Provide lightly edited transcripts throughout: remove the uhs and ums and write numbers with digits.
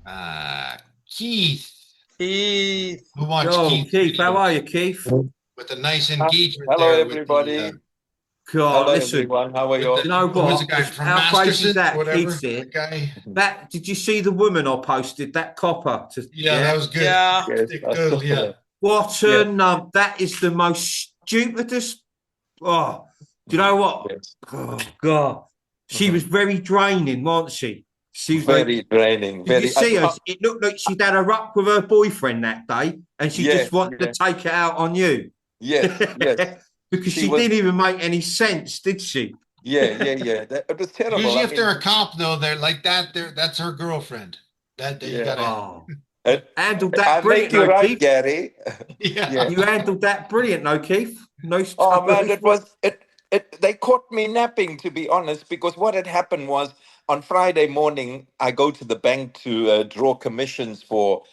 Uh, Keith. Keith. Who wants Yo, Keith's Keith, how are videos you, Keith? with a nice Hi- engagement Hello, there with the everybody. God, Hello, listen, everyone. How are with you? the you know who was the what? guy from How crazy is Masterson or that? whatever? Keith's here. The guy. That did you see the woman I posted? That copper to Yeah, that yeah? was good. Yes, yes, Dick I saw Girl, yeah. that. What Yes, a nub. That is the most stupidest. Oh, do you know what? yes. Oh God. She Mhm. was very draining, wasn't she? She was like, Very draining. did you Very. see her? It looked like she'd had a ruck with her boyfriend that day and she just Yes, wanted to yes, take it out on you. yes, yes. Because She she was. didn't even make any sense, did she? Yeah, yeah, yeah. It was terrible. Usually, I if they're mean, a cop, though, they're like that. That's her girlfriend. That you yeah. gotta. Oh, Uh, handled I that make brilliant, you though, right, Keith. Gary. Yeah. Yeah. You handled that brilliant, though, Keith. No Oh man, stories. it was it. They caught me napping, to be honest, because what had happened was on Friday morning I go to the bank to draw commissions for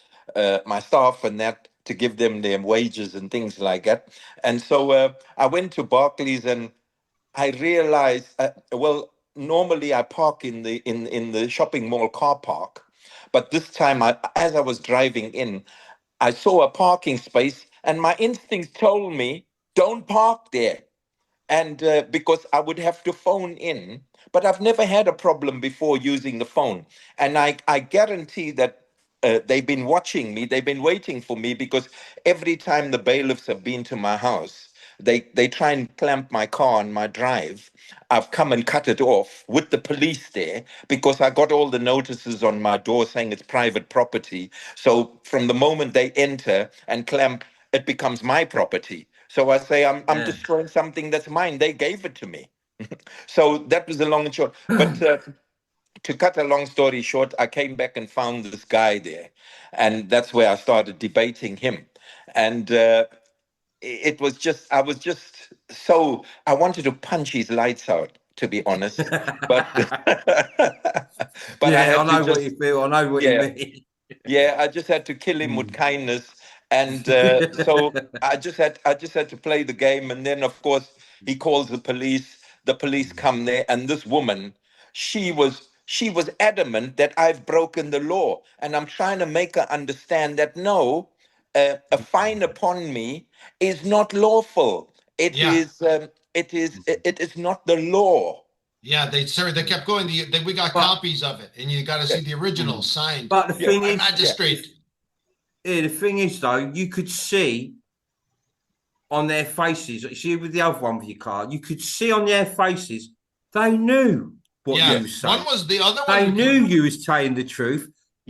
my staff and that to give them their wages and things like that. And so I went to Barclays and I realized, well, normally I park in the shopping mall car park, but this time, as I was driving in, I saw a parking space, and my instincts told me, "Don't park there." And because I would have to phone in, but I've never had a problem before using the phone, and I guarantee that they've been watching me, they've been waiting for me because every time the bailiffs have been to my house, they try and clamp my car on my drive. I've come and cut it off with the police there because I got all the notices on my door saying it's private property. So from the moment they enter and clamp, it becomes my property. So I say, I'm Yeah. destroying something that's mine. They gave it to me. So that was the long and short. But to cut a long story short, I came back and found this guy there. And that's where I started debating him. And it was just, I was just so, I wanted to punch his lights out, to be honest. But, but I Yeah, I had to know what just, you feel. I know what you yeah, mean. yeah, I just had to kill him with Mm. kindness, and so I just had to play the game, and then of course he calls the police. The police come there, and this woman, she was adamant that I've broken the law, and I'm trying to make her understand that no, a fine upon me is not lawful. It Yeah. is it is not the law. Yeah. They kept going. We got But copies of it, and you got to see Yes, the original mm. signed but the yes, thing by is, yes, magistrate. yeah, the thing is though, you could see on their faces. You see with the other one with your car, you could see on their faces they knew what Yeah. you yes, was One saying. was the other one They who knew came up. you was telling the truth,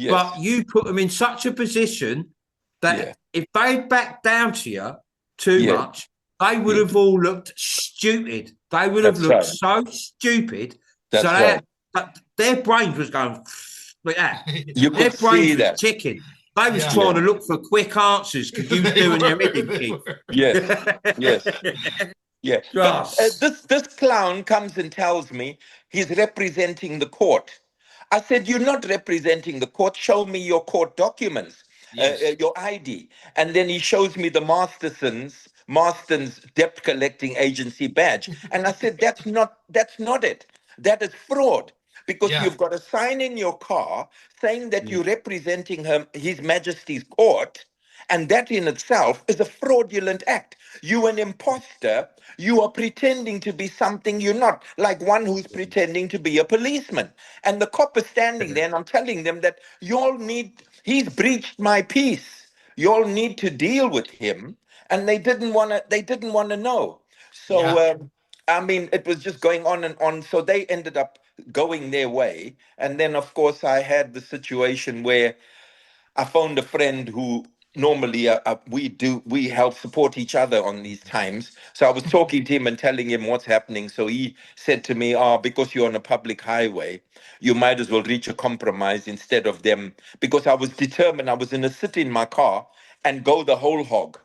but yes, you put them in such a position yeah, that if they backed down to you too yes, much, they would yes. have all looked stupid. They would have That's looked right. so stupid. So That's right. their brains was going like that. You Their could see brains was that. ticking. They was Yeah. trying Yeah. to look for quick answers because you was They doing their were. bidding, They Keith. were. Yes. Yes. Yeah. But Gosh. this clown comes and tells me he's representing the court. I said, "You're not representing the court. Show me your court documents, Yes. your ID." And then he shows me the Marston's debt collecting agency badge. And I said, that's not it. That is fraud. Because Yeah. you've got a sign in your car saying that Yeah. you're representing His Majesty's court, and that in itself is a fraudulent act. You an imposter. You are pretending to be something you're not, like one who's pretending to be a policeman. And the cop is standing there, and I'm telling them that he's breached my peace. You all need to deal with him. And they didn't want to know. So Yeah. I mean, it was just going on and on. So they ended up going their way. And then, of course, I had the situation where I found a friend who normally we help support each other on these times. So I was talking to him and telling him what's happening. So he said to me, "Oh, because you're on a public highway, you might as well reach a compromise instead of them." Because I was determined, I was going to sit in my car and go the whole hog,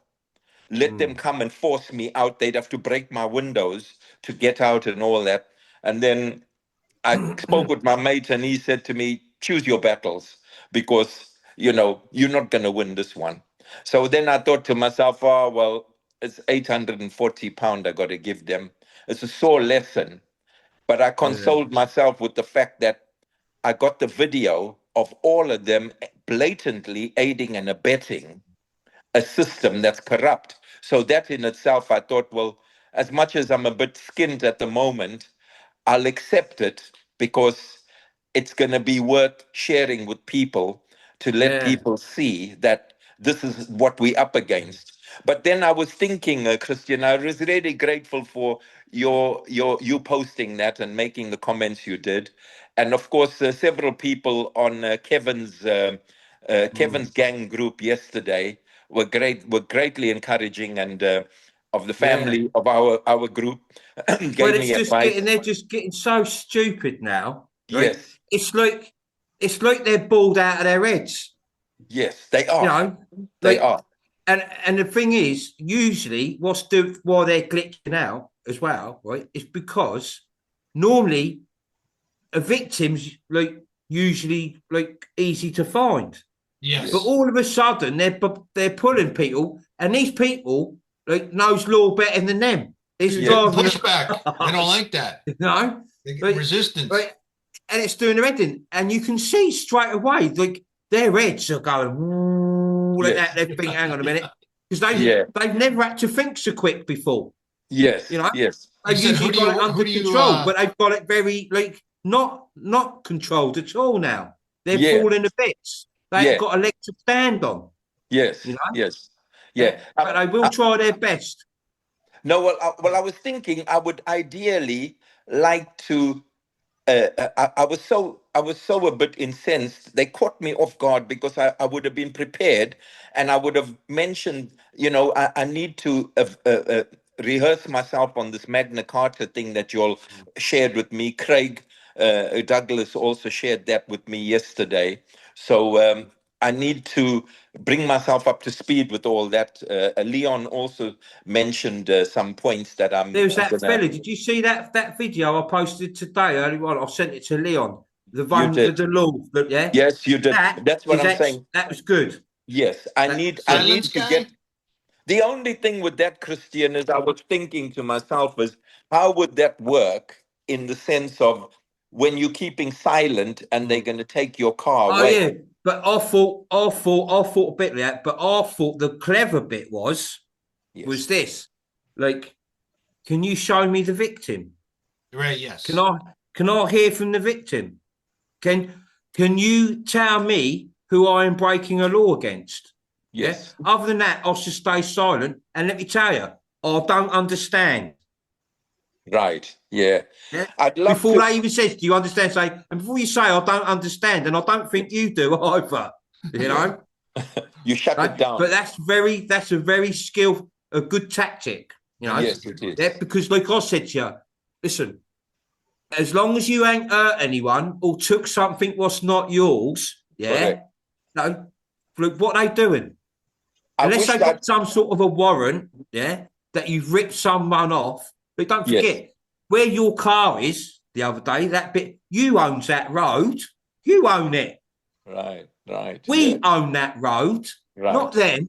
let them Mm. come and force me out. They'd have to break my windows to get out and all that. And then I spoke with my mate, and he said to me, "Choose your battles because you're not going to win this one." So then I thought to myself, "Oh well, it's £840 I got to give them. It's a sore lesson." But I Yeah. consoled myself with the fact that I got the video of all of them blatantly aiding and abetting a system that's corrupt. So that in itself, I thought, well, as much as I'm a bit skinned at the moment, I'll accept it because it's going to be worth sharing with people to let Yeah. people see that this is what we're up against. But then I was thinking, Christian, I was really grateful for you posting that and making the comments you did, and of course several people on Kevin's gang group yesterday were greatly encouraging, and of the family of our group But gave me advice. they're just getting so stupid now. Right? Yes, It's like they're balled out of their heads. yes, they You are. know, They like, are. and the thing is, usually why they're glitching out as well, right? Is because normally a victim's like usually like easy to find. Yes. But all of a sudden, they're pulling people, and these people like knows law better than them. It's You're Yeah. getting driving pushback. They don't like that. you know, They get Like- resistance. right? And it's doing their head in, and you can see straight away, like their heads are going "Ooh," like Yes. that. They think, "Hang on a minute," because Yeah. they've never had to think so quick before. Yes. You know, Yes. they've said, usually who do got you- it under who do you, control, but they've got it very like not controlled at all now. They're Yeah. falling to bits. They Yeah. ain't got a leg to stand on. Yes. You know? Yes. Yeah. But they will try their best. No. Well, I was thinking I would ideally like to. I was so a bit incensed. They caught me off guard because I would have been prepared, and I would have mentioned, I need to rehearse myself on this Magna Carta thing that you all shared with me. Craig Douglas also shared that with me yesterday. So I need to bring myself up to speed with all that. Leon also mentioned some points that There was that gonna- fella. Did you see that video I posted today? Early on, I sent it to Leon. The You one did. with the law. Look, yeah. Yes, you did. That's what I'm that, saying. That was good. Yes, I That- need Silence to guy? get. The only thing with that, Christian, is I was thinking to myself is how would that work in the sense of when you're keeping silent and they're going to take your car Oh away? yeah, but I thought a bit of that. But I thought the clever bit was Yes. this. Like, can you show me the victim? Right, yes. Can I hear from the victim? Can you tell me who I am breaking a law against? Yes. Yeah? Other than that, I'll just stay silent. And let me tell you, I don't understand. Right. Yeah. Yeah. I'd love Before to. they even says, "Do you understand?" Say, and before you say, "I don't understand," and I don't think you do either. You know, You shut right? it down. But that's a very a good tactic. You know, Yes, it is. Yeah, because like I said to you, listen, as long as you ain't hurt anyone or took something what's not yours, yeah, Correct. no, look what they doing. I Unless wish they've that. got some sort of a warrant, yeah, that you've ripped someone off. But don't Yes. forget where your car is the other day, that bit, you owns that road. You own it. Right. Right. We Yeah. own that road, Right. not them.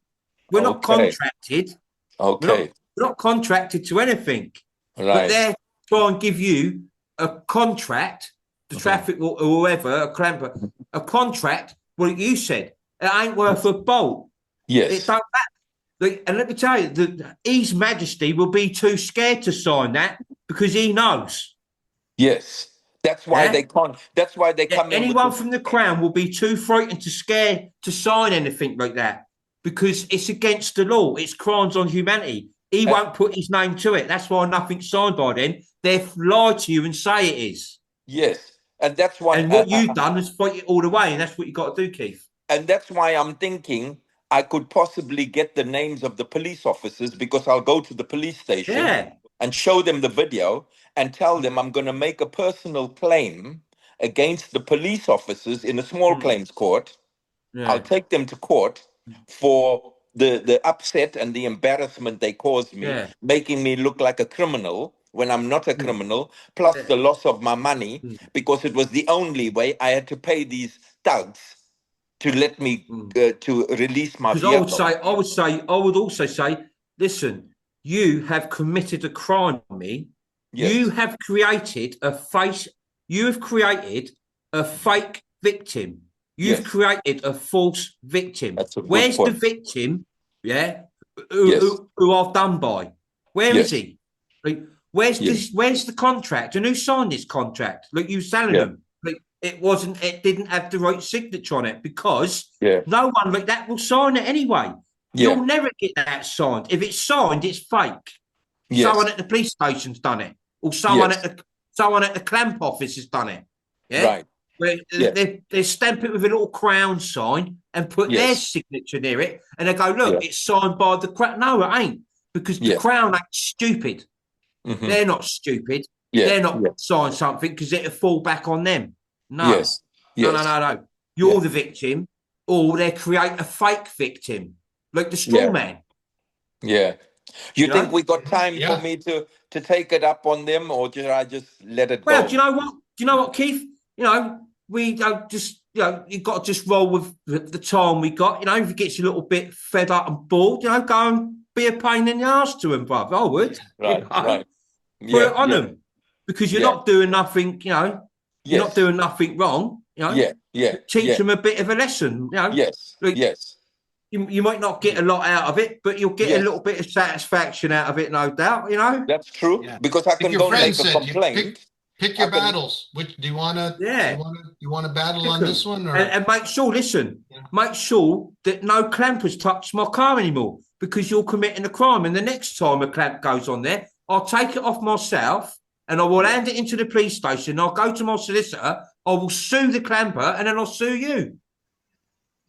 We're not Okay. contracted. Okay. We're not contracted to anything. But Right. they're trying to give you a contract, the Mhm. traffic or whoever, a clamper, a contract. Well, you said it ain't worth a bolt. It Yes. don't matter. And let me tell you, His Majesty will be too scared to sign that because he knows. Yes. That's why Yeah? they can't. That's why they Yeah, come in with anyone this- from the Crown will be too frightened to scare to sign anything like that because it's against the law. It's crimes on humanity. He won't put his name to it. That's why nothing's signed by then. They've lied to you and say it is. Yes, and that's why. And what you've done is fight it all the way, and that's what you got to do, Keith. And that's why I'm thinking I could possibly get the names of the police officers because I'll go to the police station Yeah. and show them the video and tell them I'm going to make a personal claim against the police officers in a small claims court. Yeah. I'll take them to court for the upset and the embarrassment they caused me, Yeah. making me look like a criminal when I'm not a criminal, plus Yeah. the loss of my money, because it was the only way I had to pay these thugs to let me to release my Because vehicle. I would also say, listen, you have committed a crime on me. Yes. You have created a fake victim. You've Yes. created a false victim. That's a good Where's the point. victim? Yeah, who, Yes. who I've done by? Where is Yes. he? Like, where's Yes. this? Where's the contract? And who signed this contract? Like you was telling Yeah. them, like it wasn't. It didn't have the right signature on it because Yeah. no one like that will sign it anyway. Yeah. You'll never get that signed. If it's signed, it's fake. Yes. Someone at the police station's done it, or someone Yes. at the clamp office has done it. Yeah, Right. where Yes. they stamp it with a little crown sign and put their Yes. signature near it, and they go, "Look, Yeah. it's signed by the crown." No, it ain't, because the Yeah. crown ain't stupid. Mhm. They're not stupid. Yeah. They're not Yeah. sign something because it'll fall back on them. No, Yes. Yes. no. You're Yeah. the victim, or they create a fake victim, like the straw Yeah. man. Yeah. You You think know? we got time Yeah. for me to take it up on them, or should I just let it Well, go? do you know what? Do you know what, Keith? You know, we don't just, you know, you've got to just roll with the time we got. You know, if it gets you a little bit fed up and bored, you know, go and be a pain in the ass to them, bruv. I would. Right. You know? Right. Put Yeah. it on Yeah. them. Because you're Yeah. not doing nothing, you know, you're not Yes. doing nothing wrong. You know, Yeah. Yeah. teach Yeah. them a bit of a lesson. You know, Yes. Look, Yes. you might not get a lot out of it, but you'll get Yes. a little bit of satisfaction out of it, no doubt. You know, That's true. Yeah. Because I Like can your go friend make a said, you complaint. pick your I can- battles. Which do you want to? Yeah. You want to battle Pick on 'em. this one, or And make sure, listen, Yeah. make sure that no clampers touch my car anymore, because you're committing a crime. And the next time a clamp goes on there, I'll take it off myself and I will hand it into the police station. I'll go to my solicitor, I will sue the clamper, and then I'll sue you.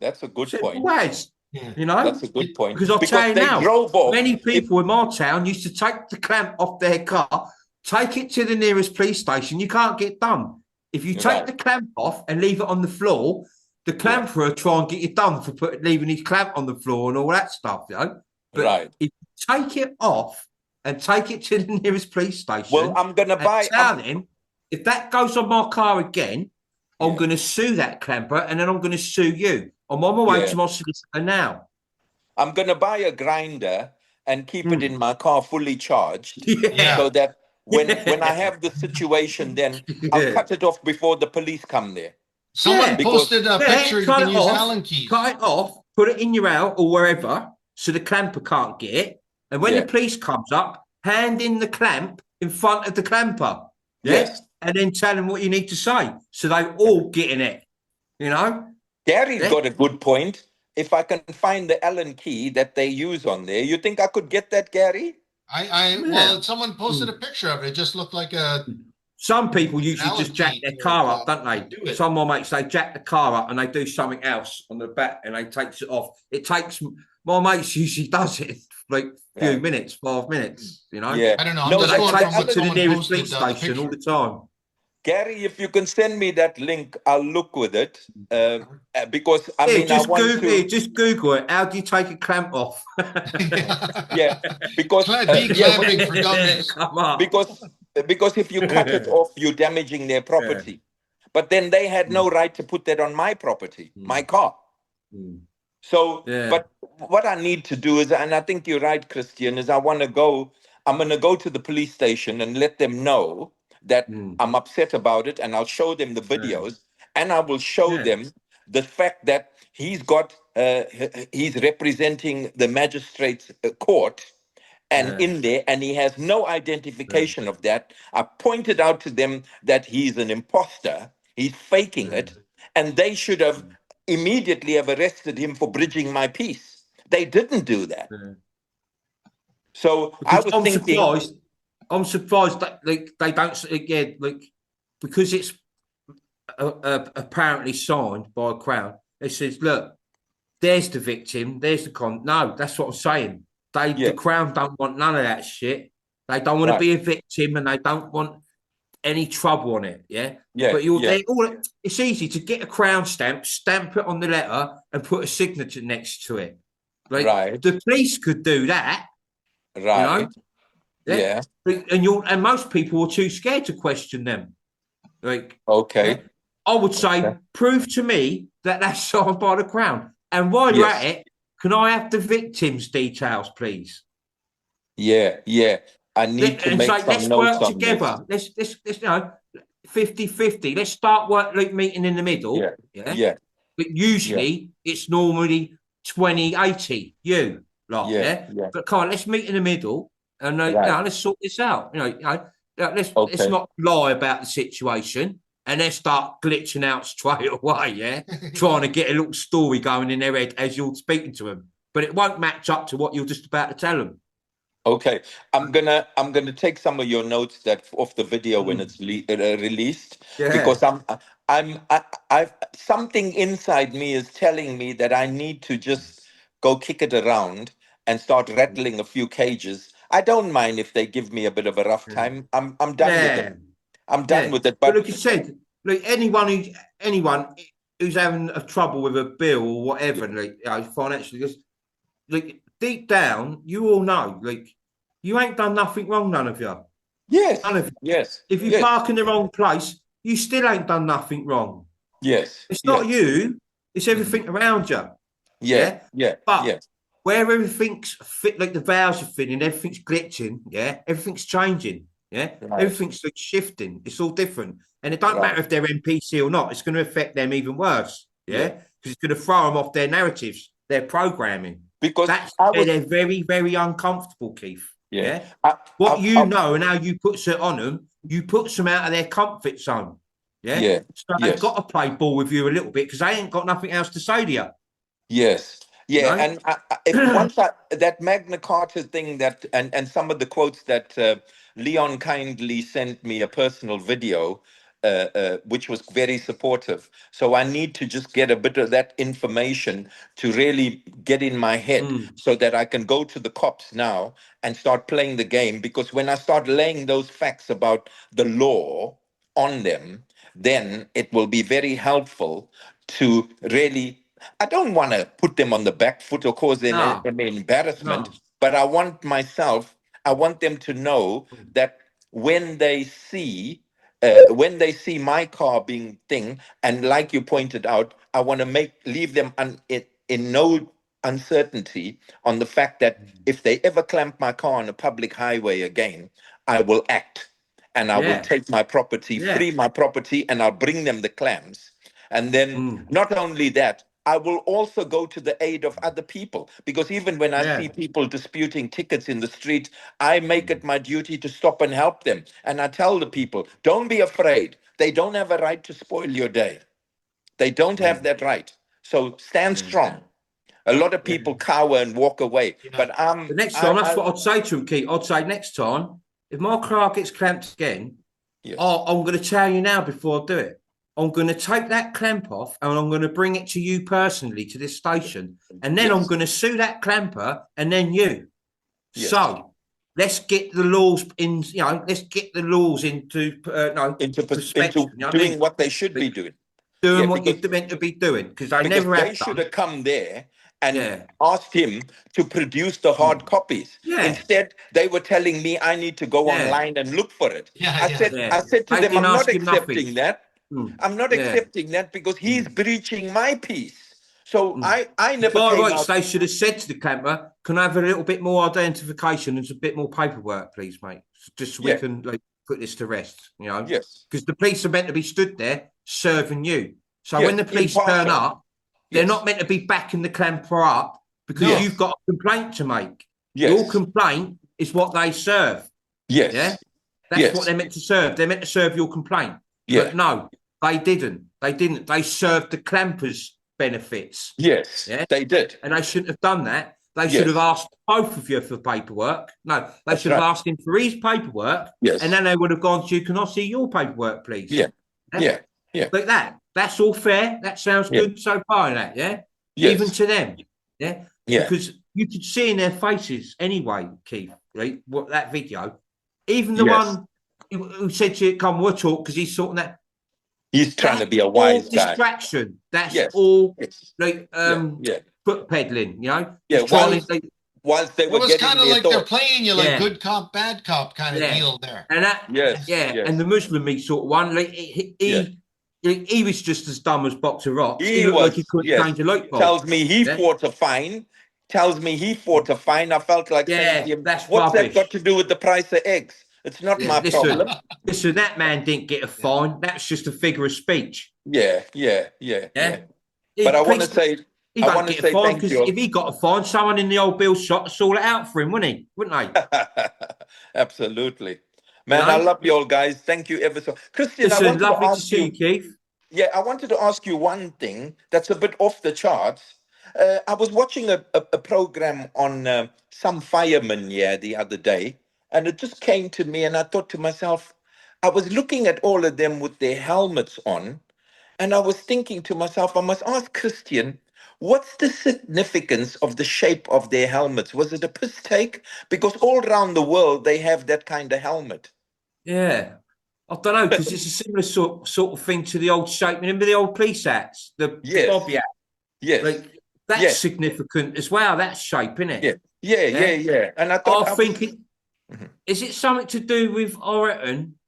That's a good Simple point. as, yeah. you know? That's a good point. Because I'll tell you they now, drove off. many If- people in my town used to take the clamp off their car, take it to the nearest police station. You can't get done. If you take Right. the clamp off and leave it on the floor, the clamper will try and get you done for leaving his clamp on the floor and all that stuff, you know? But Right. if you take it off and take it to the nearest police station, Well, I'm gonna and buy. tell him, if that goes on my car again, I'm Yeah. going to sue that clamper, and then I'm going to sue you. I'm on my way Yeah. to my solicitor now. I'm gonna buy a grinder and keep it in my car fully charged, Yeah. so that when I have the situation, then I'll Yeah. cut it off before the police come there. Someone Yeah, because- posted a Yeah, picture. You cut can it use off, Allen keys. Cut it off, put it in your out or wherever, so the clamper can't get it. And when Yeah. the police comes up, hand in the clamp in front of the clamper. Yeah? Yes. And then tell them what you need to say, so they all get in it. You know? Gary's Yeah. got a good point. If I can find the Allen key that they use on there, you think I could get that, Gary? Well, someone posted a picture of it. It just looked like a. Some people usually Allen just jack key their to, car up, don't they? do it. Some of my mates, they jack the car up and they do something else on the back and they takes it off. It takes, my mates usually does it in like a few Yeah. minutes, 5 minutes, you know? Yeah. I don't know. I'm No, just They going take from it what to the someone nearest posted, police station all picture. the time. Gary, if you can send me that link, I'll look with it. Because I Here, mean, I want to. just Google it. How do you take a clamp off? Yeah, because Declamping for dummies. Come on. because if you cut it off, you're damaging their property. But then they had no right to put that on my property, my car. Mm. So, Yeah. but what I need to do is, and I think you're right, Christian, is I'm going to go to the police station and let them know that Mm. I'm upset about it, and I'll show them the videos, and I will show Yeah. them the fact that he's representing the magistrate's court, and Yeah. in there, and he has no identification of that. I pointed out to them that he's an imposter, he's faking it, and they should have immediately have arrested him for bridging my peace. They didn't do that. Yeah. So I was I'm thinking, surprised. I'm surprised that they don't again because it's apparently signed by a crowd. It says, "Look, there's the victim. There's the con." No, that's what I'm saying. Yeah. The Crown don't want none of that shit. They don't want Right. to be a victim, and they don't want any trouble on it. Yeah. yeah, But yeah, it's easy to get a Crown stamp it on the letter, and put a signature next to it. Like Right. the police could do that. right, Yeah. yeah, And most people are too scared to question them. Like, okay, I would say, Okay. prove to me that that's signed by the Crown. And while you're Yes. at it, can I have the victim's details, please? yeah. I need to And make say, some let's notes work on together. Let's 50-50. Let's start meeting in the middle. Yeah. this. Yeah, but usually it's normally 20-80. You lot, Yeah, yeah. yeah. But come on, let's meet in the middle and Right. let's sort this out. Let's Okay. not lie about the situation and then start glitching out straight away. Yeah, trying to get a little story going in their head as you're speaking to them, but it won't match up to what you're just about to tell them. Okay, I'm gonna take some of your notes that off the video when it's released, Yeah. because I've something inside me is telling me that I need to just go kick it around and start rattling a few cages. I don't mind if they give me a bit of a rough time. I'm done with it. I'm done with it. But But like you said, like anyone who's having a trouble with a bill or whatever, financially, just like deep down, you all know, like you ain't done nothing wrong, none of you. yes, None of you. yes, If you yes, park in the wrong place, you still ain't done nothing wrong. yes, It's yes, not you, it's everything around you. yeah, yeah, But yeah, where everything's fit, like the valves are fitting, everything's glitching, everything's changing, right, everything's like shifting. It's all different, and it don't right, matter if they're NPC or not. It's going to affect them even worse, yeah. because it's going to throw them off their narratives, their programming. Because That's I where was, they're very, very uncomfortable, Keith. yeah, Yeah, I, what you I, know and how you put it on them, you put them out of their comfort zone. Yeah, yeah, so they've yes. got to play ball with you a little bit because they ain't got nothing else to say to you. Yes. Yeah, No, and if once that Magna Carta thing that and some of the quotes that Leon kindly sent me a personal video, which was very supportive. So I need to just get a bit of that information to really get in my head, so that I can go to the cops now and start playing the game. Because when I start laying those facts about the law on them, then it will be very helpful to really. I don't want to put them on the back foot or cause them no, an embarrassment, no. but I want them to know that when they see, my car being thing, and like you pointed out, I want to leave them in no uncertainty on the fact that if they ever clamp my car on a public highway again, I will act and I will Yeah, take my property, yeah. free my property, and I'll bring them the clams. And then not only that, I will also go to the aid of other people, because even when I see people disputing tickets in the street, I make it my duty to stop and help them. And I tell the people, don't be afraid. They don't have a right to spoil your day. They don't have that right. So stand strong. A lot of people cower and walk away, but The next time, that's what I'd say to him, Keith. I'd say next time, if my car gets clamped again, yes, I'm going to tell you now before I do it. I'm going to take that clamp off and I'm going to bring it to you personally to this station. And then I'm going to sue that clamper and then you. Yes. So let's get the laws in, let's get the laws into perspective. into doing what they should be doing. Doing what you're meant to be doing, because they never they have should done. have come there and asked him to produce the hard copies. Yeah. Instead, they were telling me I need to go online and look for it. I said to them, I'm not accepting that. I'm not accepting that, because he's breaching my peace. So I never By came rights, out. they should have said to the camper, "Can I have a little bit more identification and a bit more paperwork, please, mate? Just so we can put this to rest." Yes. Because the police are meant to be stood there serving you. So Yes, when the police turn up, they're not meant to be backing the camper up, because you've got a complaint to make. Yes. Your complaint is what they serve. Yes. Yeah, that's what they're meant to serve. They're meant to serve your complaint. Yeah. But no, they didn't. They didn't. They served the clampers benefits. Yes, they did. And they shouldn't have done that. They should have asked both of you for paperwork. No, they should have asked him for his paperwork. Yes. And then they would have gone to you, "Can I see your paperwork, please?" Yeah. Like that. That's all fair. That sounds good so far, that, Yes. Even to them. Yeah. Yeah. Because you could see in their faces anyway, Keith, right? What that video. Even the one who said to you, "Come, we'll talk," because he's sorting that. He's trying to be a wise guy. Distraction. That's all like foot peddling, Yeah, whilst they were it was kind of like they're playing you like good cop, bad cop kind of deal there. And that, and the Muslim me sort of one, like he was just as dumb as Boxer Rocks. He looked like he couldn't change a light bulb. Tells me he fought a fine. I felt like saying to him, "What's that got to do with the price of eggs? It's not my problem." Listen, that man didn't get a fine. That's just a figure of speech. Yeah. But I want to say, he I won't want to get a say fine thank because you. if he got a fine, someone in the old bill shop would sort it out for him, wouldn't they? Absolutely. You Man, I know. love you all guys. Thank you ever so. Christian, I Listen, wanted to lovely to ask see you, you, Keith. yeah, I wanted to ask you one thing that's a bit off the charts. I was watching a program on some firemen, yeah, the other day, and it just came to me, and I thought to myself, I was looking at all of them with their helmets on, and I was thinking to myself, I must ask Christian, what's the significance of the shape of their helmets? Was it a piss take? Because all around the world, they have that kind of helmet. Yeah. I don't know, because it's a similar sort of thing to the old shape. Remember the old police hats, the Yes, bobby hat? yes, Like, that's yeah, significant as well. That's shape, isn't it? yeah, yeah, yeah, Yeah. yeah. And I I thought I was. think Mhm. is it something to do with, I reckon,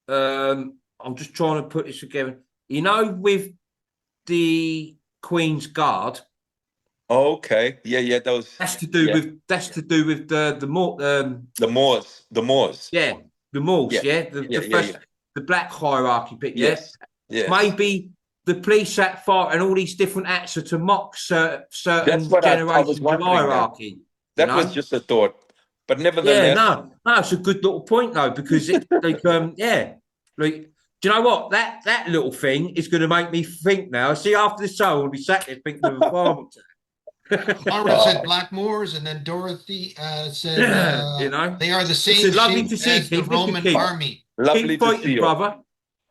I'm just trying to put this together. You know, with the Queen's Guard, Okay, yeah, yeah, those, yeah, that's to do with the more the Moors. yeah, the Morse, Yeah, yeah, yeah, the yeah, first yeah. the black hierarchy bit, yeah. Yes, yes. Maybe the police act fire and all these different acts are to mock That's certain what I was generations of wondering that. hierarchy, you That was know. just a thought. But Yeah, nevertheless, no, it's a good little point though, because it like yeah, like do you know what that little thing is going to make me think now. See, after the show, we'll be sat there thinking of a farm, Barbara said Blackmoors, and then Dorothy said you know. they are the same Listen, lovely shape to see you, as the Keith. Listen, Roman Keith, army. lovely keep to see fighting, you. brother.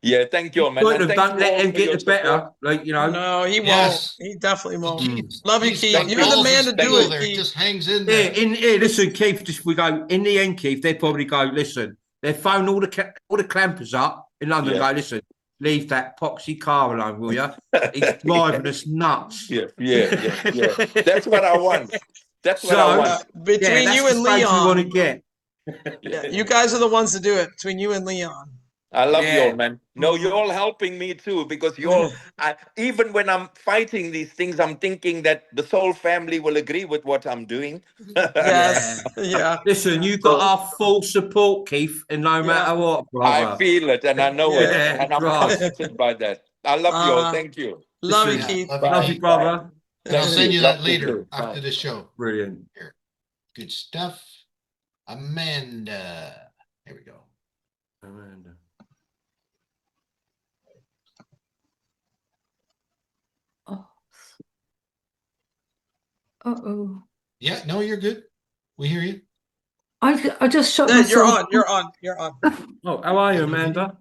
Yeah, thank you, Keep man. And fighting them. thank Don't you let all them for get your the support. better. Like you know. No, he won't. Yes, He definitely won't. Keith's, Love you, Keith's Keith. got You're the balls of man to do steel it, there. It Keith. just hangs in Yeah, there. listen, Keith. Just we go in the end, Keith. They probably go. Listen, they phone all the clampers up in London. Yeah, And go, listen, leave that poxy car alone, will you? He's yeah, driving us nuts. yeah, yeah, yeah, yeah. That's what I want. That's what I So, want. yeah, Between that's you the and space we want to Leon, get. yeah, you guys are the ones to do it. Between you and Leon. I love you all, Yeah. man. No, you're all helping me too because you all, even when I'm fighting these things, I'm thinking that the Soul family will agree with what I'm doing. Yeah. Yes. Yeah. Listen, you got So our full support, Keith, and no Yeah. matter what, I brother. feel it and I know it, Yeah. Yeah, and I'm right. comforted by that. I love you all. Uh, Thank you. love you, Listen, Yeah, Keith. love you, love you, Bye. Keith. Bye. brother. And I'll Thank send you. you Love that you later too. after Bye. the show. Brilliant. Here, good stuff. Amanda, here we go. Amanda. Oh. Uh-oh. Yeah, no, you're good. We hear you. I just shut Yeah, you're myself. on. You're on. You're on. Oh, how are you, Hello, Amanda?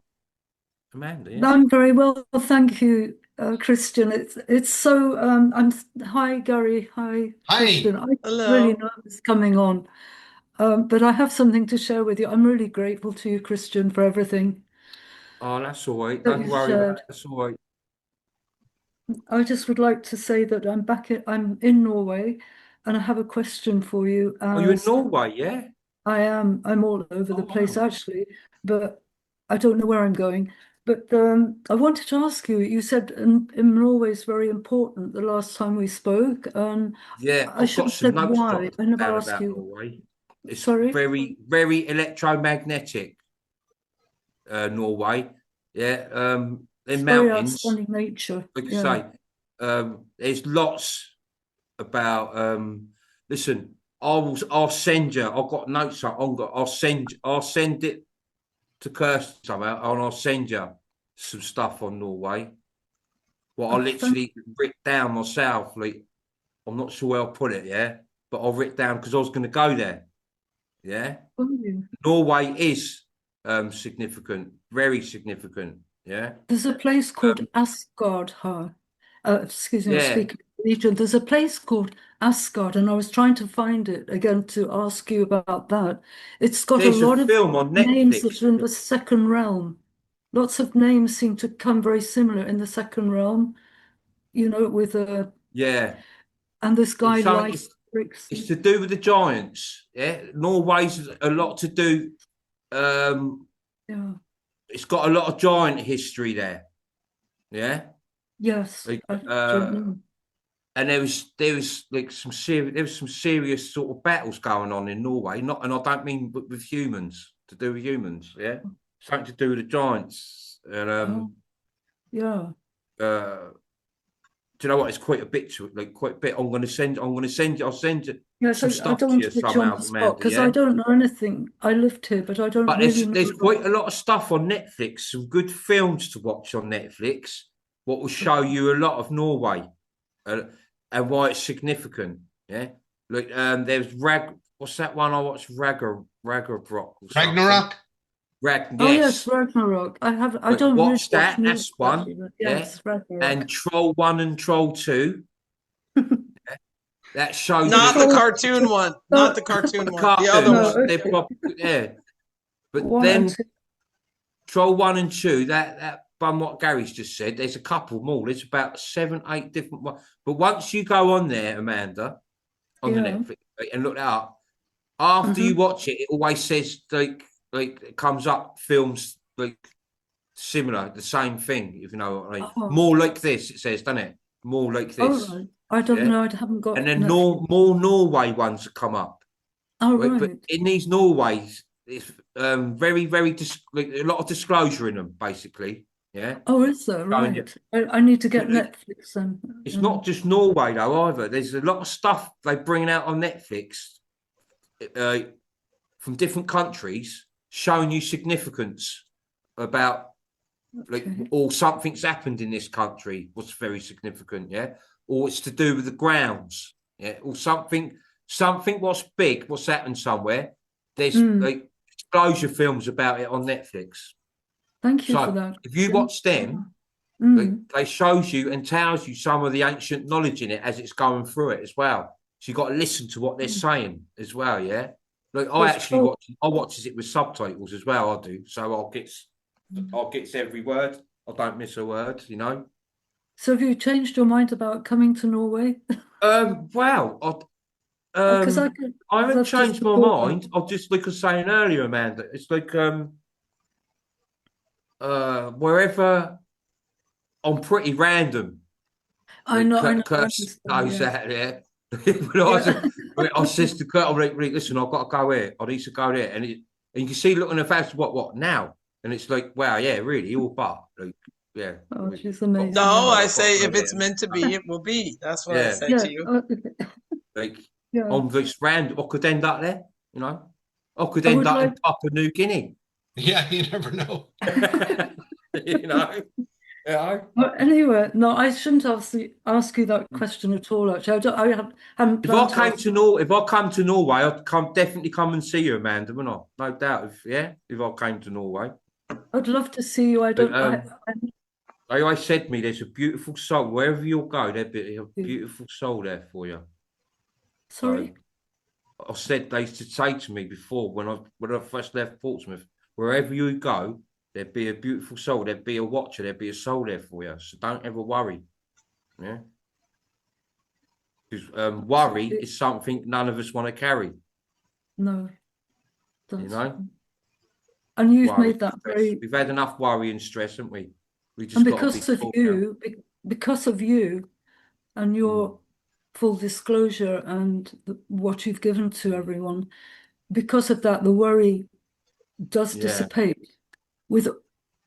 Amanda, yeah. I'm very well, thank you, Christian. It's so hi Gary, hi Hi. Christian. I was really Hello. nervous coming on. But I have something to share with you. I'm really grateful to you, Christian, for everything Oh, that's all right. that Don't you've worry about shared. it. That's all right. I just would like to say that I'm in Norway, and I have a question for you. Oh, you're in As Norway, yeah? I'm all over Oh, the place wow. actually, but I don't know where I'm going. But I wanted to ask you, you said in Norway is very important the last time we spoke, and Yeah, I I've should got have some said notes why. jotted I never down asked about you. Norway. It's Sorry? very, very electromagnetic, Norway. Yeah, It's in very mountains, outstanding nature. like I Yeah. say, there's lots about listen, I'll send you. I've got notes up. I'll send it to Kirsten somehow, and I'll send you some stuff on Norway. What I Thank literally writ down myself. Like I'm not sure where I'll put it, yeah, but I'll writ down because I was going to go there. Yeah, you. Norway is significant, very significant. Yeah, There's a place called Asgard. Excuse me, I'm yeah. speaking Norwegian. There's a place called Asgard, and I was trying to find it again to ask you about that. It's got a There's a lot of film on names Netflix. that are in the second realm. Lots of names seem to come very similar in the second realm, with Yeah, and this guy it's something. Leif It's Erikson. to do with the Giants. Yeah, Norway's a lot to do. Um, Yeah. it's got a lot of giant history there. Yeah, Yes. like, I don't know. and there was like some serious sort of battles going on in Norway. Not, and I don't mean with humans, to do with humans. Yeah, something to do with the giants. And Oh, yeah. uh, Do you know what? It's quite a bit quite a bit. I'm going to send. I'll send you Yes, some I stuff don't to want you to put you on somehow, the spot Amanda. because Yeah. I don't know anything. I lived here, but I don't But really there's know. quite a lot of stuff on Netflix. Some good films to watch on Netflix. What will show you a lot of Norway, and why it's significant. Yeah. Like there's What's that one I watched? Ragnarok. Or something. Ragnarok. Oh Yes. yes, Ragnarok. I But don't really watch watch that. movies, That's one. actually, but Yeah. yes, Ragnarok. And Troll 1 and Troll 2. That shows Not you the Troll- cartoon one. Not the cartoon one. The other cartoons. one. They're yeah. But One and then two. Troll 1 and 2, that from what Gary's just said, there's a couple more. There's about 7, 8 different ones. But once you go on there, Amanda, on the Yeah. Netflix and look that up, after you Mhm. watch it, it always says like it comes up films like similar, the same thing, if you know what I mean. Oh. More like this, it says, doesn't it? More like Oh, this. right. I don't Yeah. know. I haven't got. And then Netflix. more Norway ones that come up. Oh, Right? right. But in these Norways, it's very, very like, a lot of disclosure in them, basically. Yeah. Oh, is there? Showing you- Right. I need to get Look, Netflix then. It's not just Norway though either. There's a lot of stuff they bring out on Netflix from different countries showing you significance about like Okay. or something's happened in this country what's very significant, yeah, or it's to do with the grounds, yeah, or something what's big, what's happened somewhere. There's like disclosure films about it on Netflix. Thank you So for that. if you watch them, they shows you and tells you some of the ancient knowledge in it as it's going through it as well. So you got to listen to what they're saying as well, yeah. Like I watches it with subtitles as well. I do, so I'll get every word. I don't miss a word, you know. So have you changed your mind about coming to Norway? Well, Because I haven't love to changed my support that. mind. I'll just like I was saying earlier, Amanda. It's like wherever I'm pretty random. I Like know. I Kurt knows understand, that, yeah. When I says to Kurt, I'm like, listen, I've got to go here. I need to go there, and you can see looking at the face, what now? And it's like, wow, yeah, really, all but like, yeah. Oh, she's amazing. No, yeah. I say if it's meant to be, it will be. That's what I Yeah. say Yeah. to you. Like Yeah. I'm just random. I could end up there, you know. I could I end would up in like- Papua New Guinea. Yeah, you never know. You know. Yeah. Well, anyway, no, I shouldn't ask you that question at all. Actually, haven't If I planned to came ask to if I come to Norway, I'd definitely come and see you, Amanda, wouldn't I? No doubt. If I came to Norway, I'd love to see you. I don't. they always said to me, "There's a beautiful soul wherever you'll go. There'll be a beautiful soul there for you." Sorry. I said they used to say to me before when I first left Portsmouth, wherever you go, there'd be a beautiful soul. There'd be a watcher. There'd be a soul there for you. So don't ever worry. Yeah. Because worry is something none of us want to carry. No. You know. And you've Worry, made that stress. very. We've had enough worry and stress, haven't we? We just And got to because be of cool you, because of you, and your full disclosure and what you've given to everyone, because of that, the worry does Yeah. dissipate.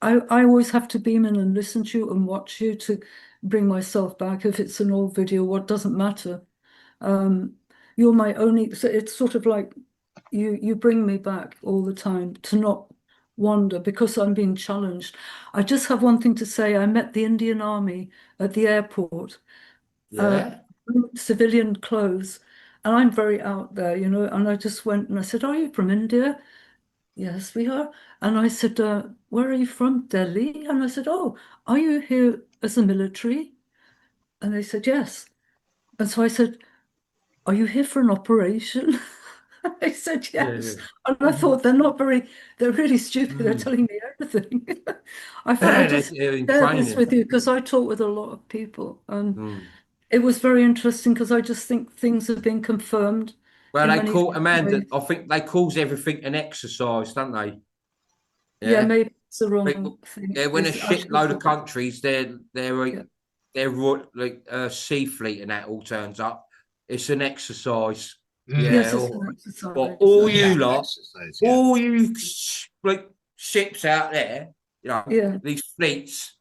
I always have to beam in and listen to you and watch you to bring myself back. If it's an old video, what doesn't matter. You're my only. So it's sort of like you bring me back all the time to not wander because I'm being challenged. I just have one thing to say. I met the Indian Army at the airport. Yeah. Civilian clothes, and I'm very out there, you know. And I just went and I said, "Are you from India?" "Yes, we are." And I said, "Where are you from?" "Delhi." And I said, "Oh, are you here as a military?" And they said, "Yes." And so I said, "Are you here for an operation?" I said, "Yes." Yeah. And I thought they're really stupid. They're telling me everything. I thought I just They're in share this training. with you because I talk with a lot of people. Mm. It was very interesting because I just think things have been confirmed. Well, in they many call different Amanda. ways. I think they calls everything an exercise, don't they? Yeah, maybe it's the wrong Like, thing. yeah, when a It's actually shitload of countries, Yeah. they're like sea fleet and that all turns up. It's an exercise. Mm. Yeah. Yes, it's or- an exercise. But all Yeah, you lot, exercise, yeah. all you like ships out there, you know, Yeah. these fleets,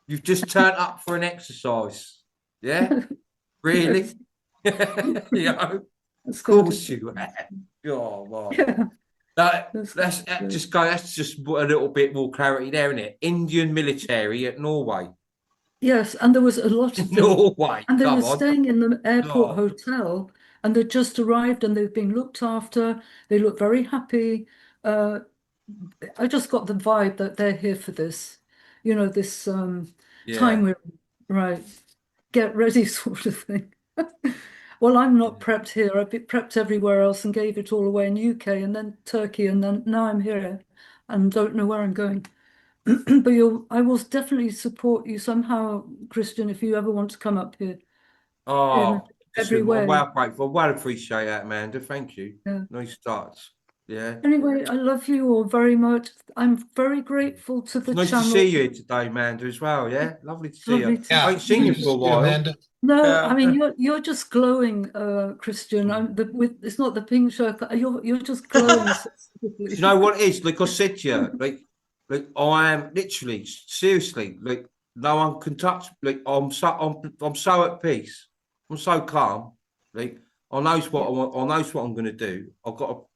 you've just turned up for an exercise. Yeah, really? You know, That's of going course to, you have. Oh, well. yeah, That's that's just a little bit more clarity there, isn't it? Indian military at Norway. yes, and there was a lot of them, Norway, and they were come on. staying in the airport Oh, hotel, and they'd just arrived, and they've been looked after. They look very happy. I just got the vibe that they're here for this, this time yeah. we're right, get ready sort of thing. Well, I'm not prepped here. I've been prepped everywhere else and gave it all away in UK and then Turkey, and then now I'm here and don't know where I'm going. But I will definitely support you somehow, Christian, if you ever want to come up here in Oh, every listen, I'm way. well grateful. Well appreciate that, Amanda. Thank you. Yeah. Nice starts. Yeah. Anyway, I love you all very much. I'm very grateful to the Nice to channel. see you here today, Amanda, as well. Yeah. Lovely to see Lovely you. to I Yeah. ain't seen you Good to for a see you, while. Amanda. No, Yeah. I mean you're just glowing, Christian. It's not the pink shirt. You're just glowing so Do you beautifully. know what it is? Like I said to you, like I am literally, seriously, like no one can touch. Like I'm so at peace. I'm so calm. Like I knows what I want. I knows what I'm going to do. I've got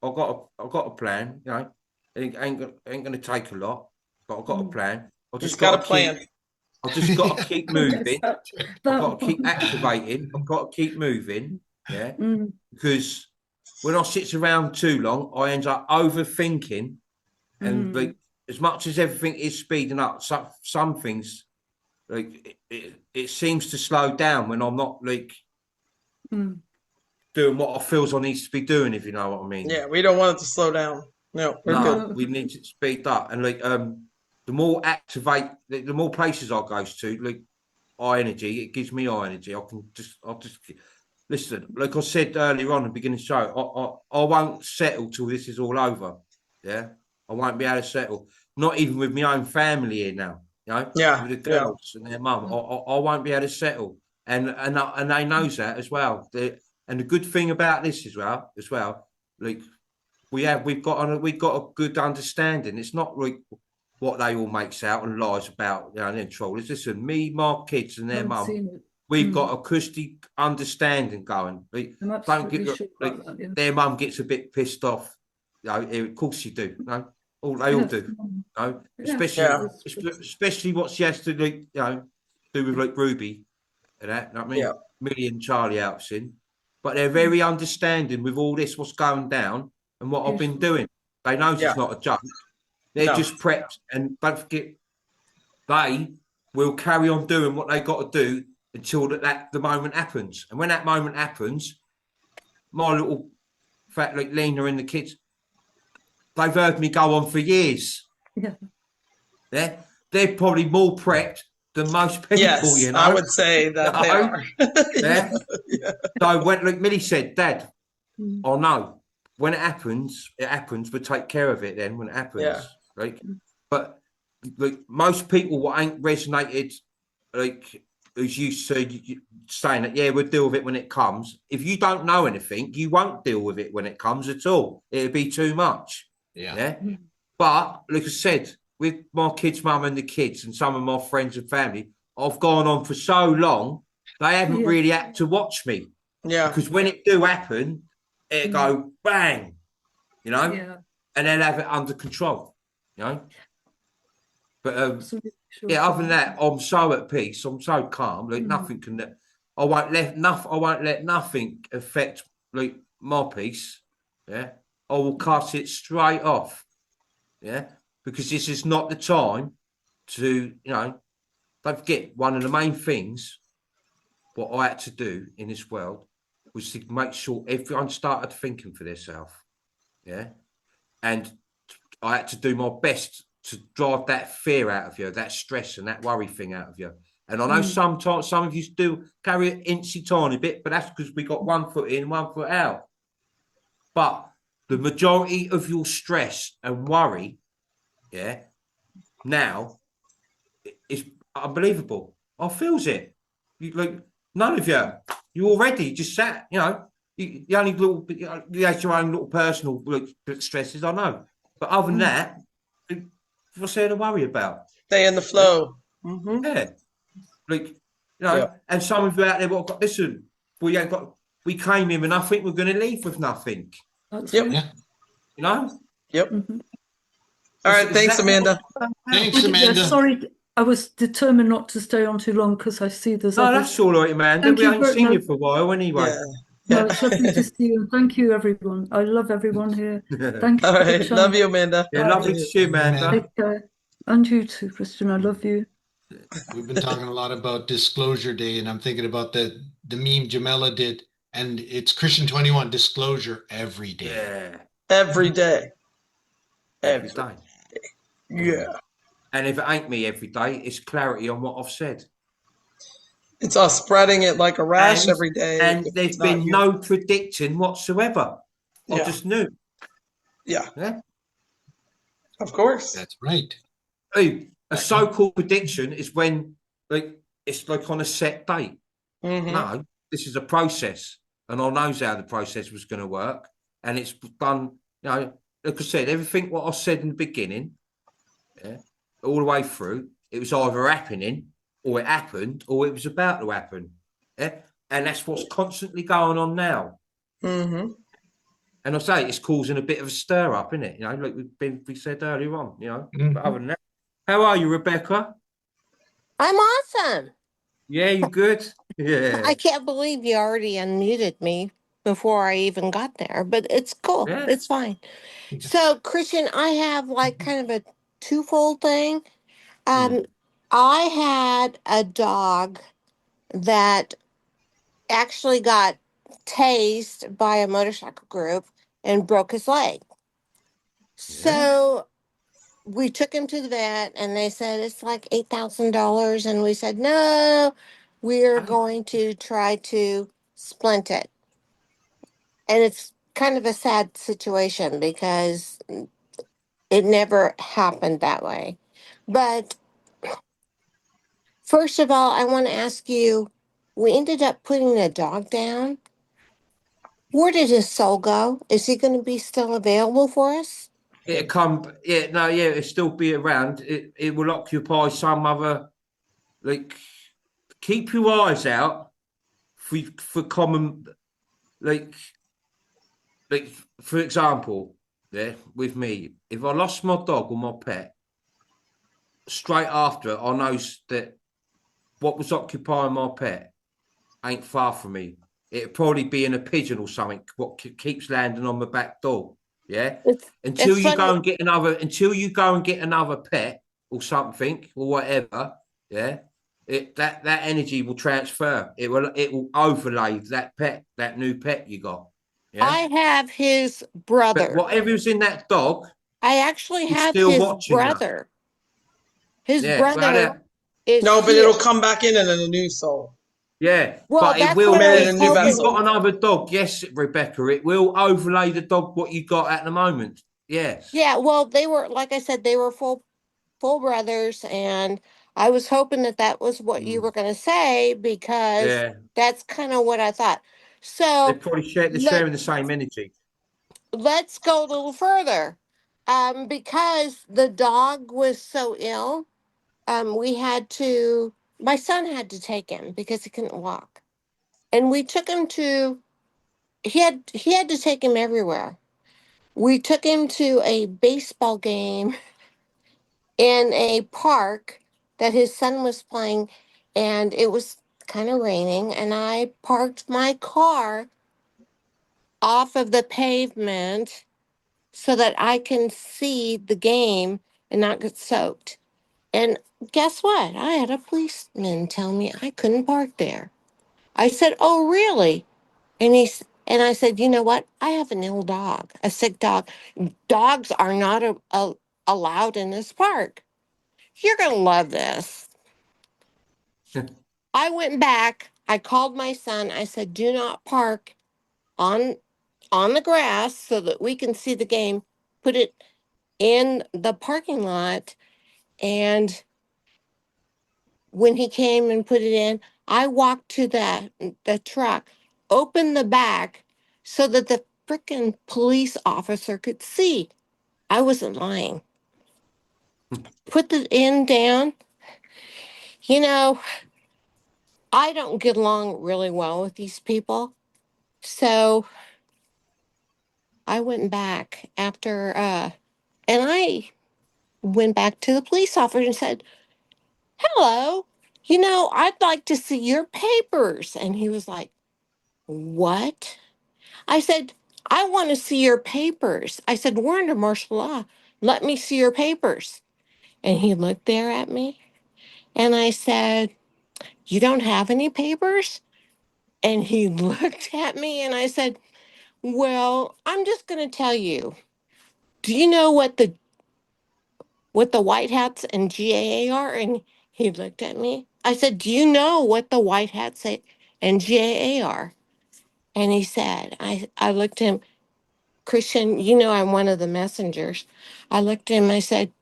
a plan. You know, it ain't going to take a lot, but I've got a plan. I He's just got a got to plan. keep. I just got to keep Yes, moving. that I've got to keep one. activating. I've got to keep moving. Yeah, Mm, because when I sit around too long, I end up overthinking, and like mm, as much as everything is speeding up, some things like it seems to slow down when I'm not like mm. doing what I feels I need to be doing, if you know what I mean. Yeah, we don't want it to slow down. No, we're good. No, we need to speed up, and like the more activate, the more places I go to, like high energy, it gives me high energy. I'll just listen. Like I said earlier on in the beginning of the show, I won't settle till this is all over. Yeah, I won't be able to settle. Not even with my own family here now. You know, Yeah, with the yeah. girls and their mum, I won't be able to settle, and they knows that as well. And the good thing about this as well, like we've got a good understanding. It's not like what they all makes out and lies about, you know, and then trollers. Listen, me, my kids, and their Haven't mum, seen it. we've Mm. got acoustic understanding going. Like, I'm don't absolutely get sure like about that. Yeah. their mum gets a bit pissed off. You know, of course you do. No, they all Yes. do. You know, Yeah. Yeah. especially what she has to like, you know, do with like Ruby and that. You know what I mean, Yeah. Millie and Charlie Alps in, but they're very understanding with all this what's going down and what I've been Beautiful. doing. They know Yeah. it's not a joke. They're No. just prepped, and don't forget, they will carry on doing what they got to do until the moment happens. And when that moment happens, my little fat like Lena and the kids, they've heard me go on for years. Yeah. They're probably more prepped than most people, Yes, you know. I would say that they No. are. Yeah. Yeah. So when, like Millie said, Dad, Mm. oh no, when it happens, we'll take care of it then when it happens. Yeah. Like, but like most people what ain't resonated, like as you said, saying that, yeah, we'll deal with it when it comes. If you don't know anything, you won't deal with it when it comes at all. It'll be too much. Yeah. Yeah. But like I said, with my kids' mum and the kids and some of my friends and family, I've gone on for so long, they haven't Yeah. really had to watch me. Yeah. Because when it do happen, it go bang, you know, Yeah. and they'll have it under control, you know. But Absolutely sure. yeah, other than that, I'm so at peace. I'm so calm. Like nothing can. I won't let nothing affect like my peace. Yeah, I will cut it straight off. Yeah, because this is not the time to, you know. Don't forget, one of the main things what I had to do in this world was to make sure everyone started thinking for themselves. Yeah, and I had to do my best to drive that fear out of you, that stress and that worry thing out of you. And I know sometimes some of you do carry an incy tiny bit, but that's because we got 1 foot in, 1 foot out. But the majority of your stress and worry, yeah, now is unbelievable. I feels it. You, like none of you already just sat, you know, you only little, you had your own little personal like, stresses, I know. But other than that, what's there to worry about? Stay in the flow. Mm-hmm. Yeah, like You know, Yeah. and some of you out there, what got listen, we came here with nothing, we're going to leave with nothing. That's Yep. it. Yeah. You know. Yep. Mhm. All right. Is Thanks, that what- Amanda. Thanks, Yeah, Amanda. sorry, I was determined not to stay on too long because I see there's No, others. that's all right, Amanda. Thank We you ain't very seen you much. for a while anyway. Yeah. No, it's lovely to see you. Thank you, everyone. I love everyone here. Thank you All for the right. chance. Love you, Amanda. Yeah, lovely to see you, Amanda. Take care. And you too, Christian. I love you. We've been talking a lot about Disclosure Day, and I'm thinking about the meme Jamela did, and it's Christian 21 disclosure every day. Yeah, Every day. every day. Yeah. And if it ain't me every day, it's clarity on what I've said. It's us spreading it like a rash And- every day. And if there's it's not been you. no predicting whatsoever. I Yeah. just knew. Yeah. Yeah. Of course. That's right. Hey, a so-called prediction is when it's like on a set date. Mhm. No, this is a process, and I knows how the process was going to work, and it's done. You know, like I said, everything what I said in the beginning, yeah, all the way through, it was either happening, or it happened, or it was about to happen. Yeah, and that's what's constantly going on now. Mm-hmm. And I say it's causing a bit of a stir up, isn't it? You know, like we said earlier on. You know, Mhm. but other than that, how are you, Rebecca? I'm awesome. Yeah, you good? Yeah, I can't believe you already unmuted me before I even got there, but it's cool. Yeah. It's fine. So, Christian, I have like kind of a twofold thing. I had a dog that actually got tased by a motorcycle group and broke his leg. So we took him to the vet and they said it's like $8,000. And we said, no, we're going to try to splint it. And it's kind of a sad situation because it never happened that way. But first of all, I want to ask you, we ended up putting the dog down. Where did his soul go? Is he going to be still available for us? It'll come. Yeah, no, yeah, it'll still be around. It will occupy some other. Like, keep your eyes out for common. Like, for example, yeah, with me, if I lost my dog or my pet, straight after it, I know that what was occupying my pet ain't far from me. It'd probably be in a pigeon or something. What keeps landing on my back door. Yeah. Until it's you funny. go and get another pet or something or whatever. Yeah. That energy will transfer. It will overlay that new pet you got. Yeah. I have his But brother. whatever's in that dog, I actually He's have still his watching you. brother. His yeah, well, brother is No, but here. it'll come back in a new soul. yeah. Well, but it that's will. what I Made was it a new If hoping. you've vessel. got another dog, yes, Rebecca, it will overlay the dog what you got at the moment. Yes. Yeah, well, they were, like I said, they were full brothers, and I was hoping that that was what you were going to say because Yeah. that's kind of what I thought. They So probably they're sharing the same energy. let's go a little further. Because the dog was so ill, we had to. My son had to take him because he couldn't walk, and we took him to. He had to take him everywhere. We took him to a baseball game in a park that his son was playing, and it was kind of raining, and I parked my car off of the pavement so that I can see the game and not get soaked. And guess what? I had a policeman tell me I couldn't park there. I said, "Oh, really?" And I said, "You know what? I have an ill dog, a sick dog. Dogs are not allowed in this park. You're going to love this." I went back. I called my son. I said, "Do not park on the grass so that we can see the game. Put it in the parking lot." And when he came and put it in, I walked to the truck, opened the back so that the freaking police officer could see. I wasn't lying. Put the end down. You know, I don't get along really well with these people. So I went back after, and I went back to the police officer and said, hello, I'd like to see your papers. And he was like, what? I said, I want to see your papers. I said, we're under martial law. Let me see your papers. And he looked there at me and I said, you don't have any papers? And he looked at me and I said, well, I'm just going to tell you. Do you know what the white hats and GAA are? And he looked at me. I said, do you know what the white hats and GAA are? And he said, I looked at him, Christian, I'm one of the messengers. I looked at him, I said,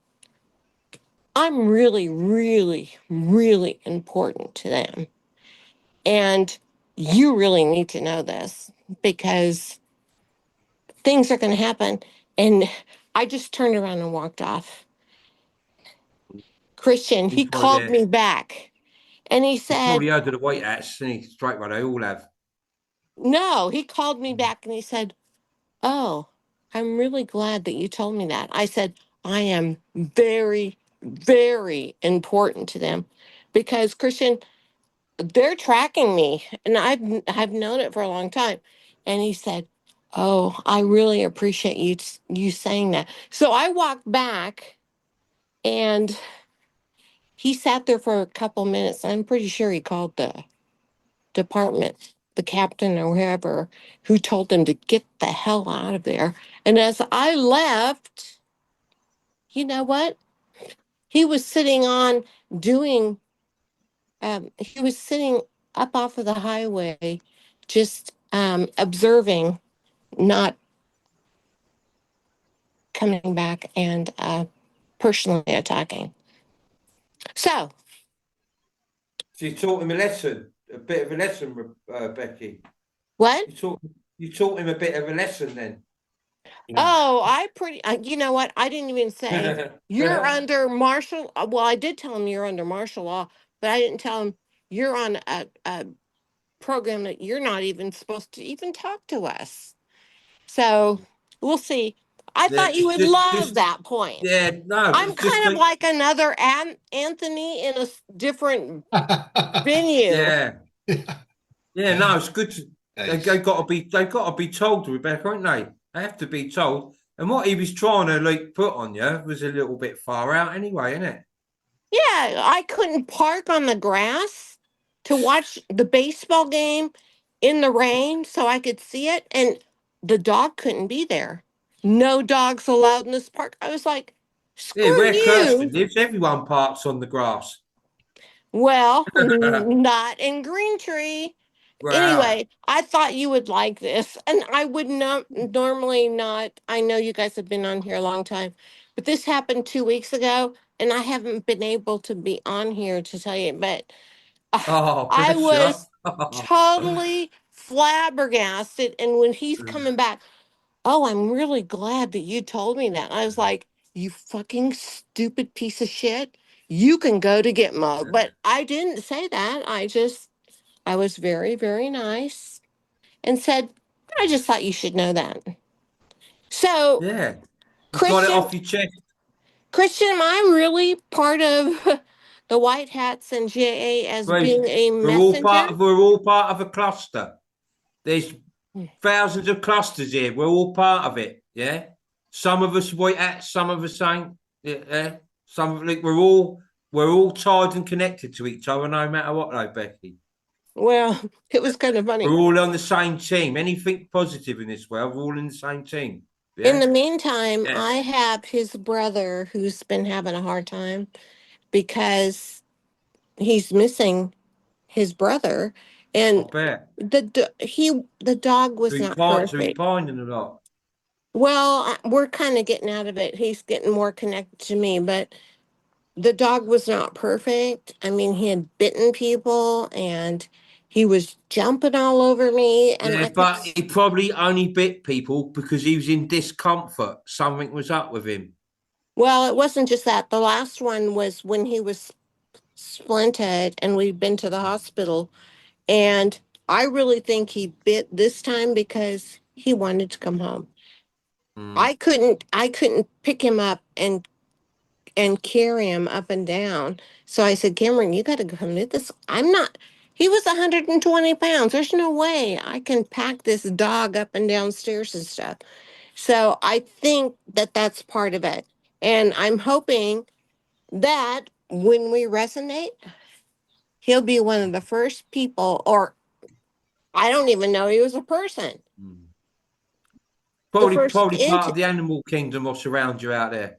I'm really, really, really important to them. And you really need to know this because things are going to happen. And I just turned around and walked off. Christian, he He's right called there. me back and he He's said, probably heard of the white hats, and he's straight right. They all have. no, he called me back and he said, oh, I'm really glad that you told me that. I said, I am very, very important to them because Christian, they're tracking me and I've known it for a long time. And he said, oh, I really appreciate you saying that. So I walked back and he sat there for a couple minutes. I'm pretty sure he called the department, the captain or whoever, who told him to get the hell out of there. And as I left, you know what? He was sitting on doing, he was sitting up off of the highway, just observing, not coming back and personally attacking. So, So you taught him a lesson, a bit of a lesson, Becky. what? You taught him a bit of a lesson then. Oh, you know what? I didn't even say you're under martial. Well, I did tell him you're under martial law, but I didn't tell him you're on a program that you're not even supposed to even talk to us. So we'll see. I Yeah, thought you would love that point. Yeah, no, I'm it's just kind of like another Anthony in a different venue. yeah, yeah. No, it's good. Nice. They got to be told, Rebecca, aren't they? They have to be told. And what he was trying to like put on you was a little bit far out, anyway, isn't it? Yeah, I couldn't park on the grass to watch the baseball game in the rain so I could see it, and the dog couldn't be there. No dogs allowed in this park. I was like, Yeah, screw where you. Kirsten lives, everyone parks on the grass. Well, not in Green Tree. Wow. Anyway, I thought you would like this, and I would not normally not. I know you guys have been on here a long time, but this happened 2 weeks ago, and I haven't been able to be on here to tell you, but Oh, I bless you. was totally flabbergasted. And when he's coming back, oh, I'm really glad that you told me that. I was like, you fucking stupid piece of shit. You can go to Gitmo. But I didn't say that. I was very, very nice and said, I just thought you should know that. So, Yeah, you got it off your chest. Christian, am I really part of the White Hats and GA as Right. being a We're all messenger? we're all part of a cluster. There's thousands of clusters here. We're all part of it. Yeah. Some of us white hats, some of us ain't. Yeah. Some like we're all tied and connected to each other, no matter what, though, Becky. Well, it was kind of funny. We're all on the same team. Anything positive in this world, we're all in the same team. Yeah? In the meantime, Yeah. I have his brother who's been having a hard time because he's missing his brother, I and bet. the dog was So he's not pining perfect. a lot. Well, we're kind of getting out of it. He's getting more connected to me, but the dog was not perfect. I mean, he had bitten people and he was jumping all over me, and Yeah, but he probably only bit people because he was in discomfort. Something was up with him. well, it wasn't just that. The last one was when he was splinted and we've been to the hospital. And I really think he bit this time because he wanted to come home. Mm. I couldn't pick him up and carry him up and down. So I said, Cameron, you got to come do this. He was 120 pounds. There's no way I can pack this dog up and down stairs and stuff. So I think that that's part of it. And I'm hoping that when we resonate, he'll be one of the first people, or I don't even know he was a person. Probably first part int- of the animal kingdom or surround you out there.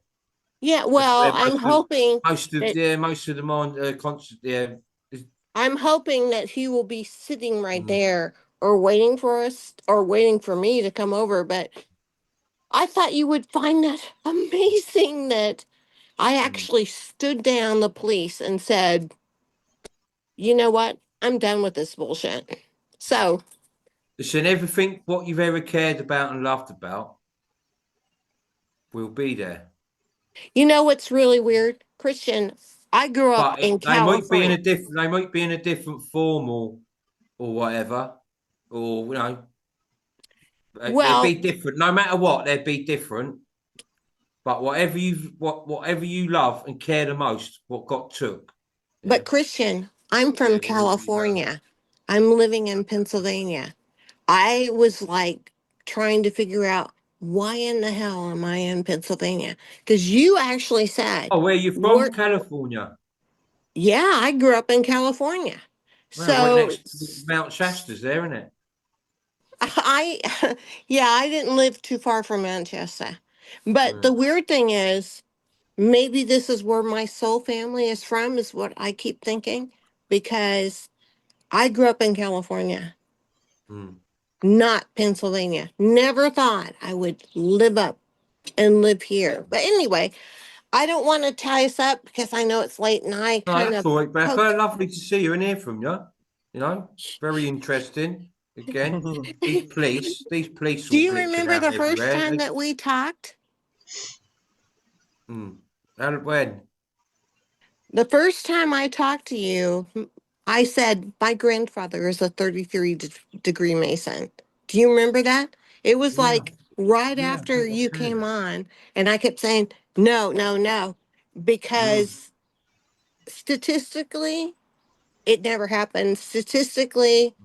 Yeah, well, where I'm hoping Most of that- most of the mind I'm hoping that he will be sitting right Mm. there or waiting for us or waiting for me to come over. But I thought you would find that amazing that I actually stood down the police and said, you know what? I'm done with this bullshit. So listen, everything what you've ever cared about and loved about will be there. you know what's really weird, Christian? I grew up But in they might be in California. a different they might be in a different form or whatever. Or you know, they'd Well, be different. No matter what, they'd be different. But whatever you love and care the most, what got took. but Christian, I'm from California. I'm living in Pennsylvania. I was like trying to figure out why in the hell am I in Pennsylvania? Because you actually said, Oh, where you from? We're- California. yeah, I grew up in California. Well, So right next to Mount Shasta's there, isn't it? yeah, I didn't live too far from Manchester. But Mm. the weird thing is, maybe this is where my soul family is from, is what I keep thinking, because I grew up in California, Mm. not Pennsylvania. Never thought I would live up and live here. But anyway, I don't want to tie us up because I know it's late and I No, kind that's of all right, Becca. poked- Lovely to see you and hear from you. You know, very interesting. Again, these police Do all you glitching remember out the first everywhere. time that we talked? And when? The first time I talked to you, I said my grandfather is a 33-degree Mason. Do you remember that? It was Yeah. like right Yeah, after you okay. came on, and I kept saying, no, no, no, because statistically, it never happened. Statistically,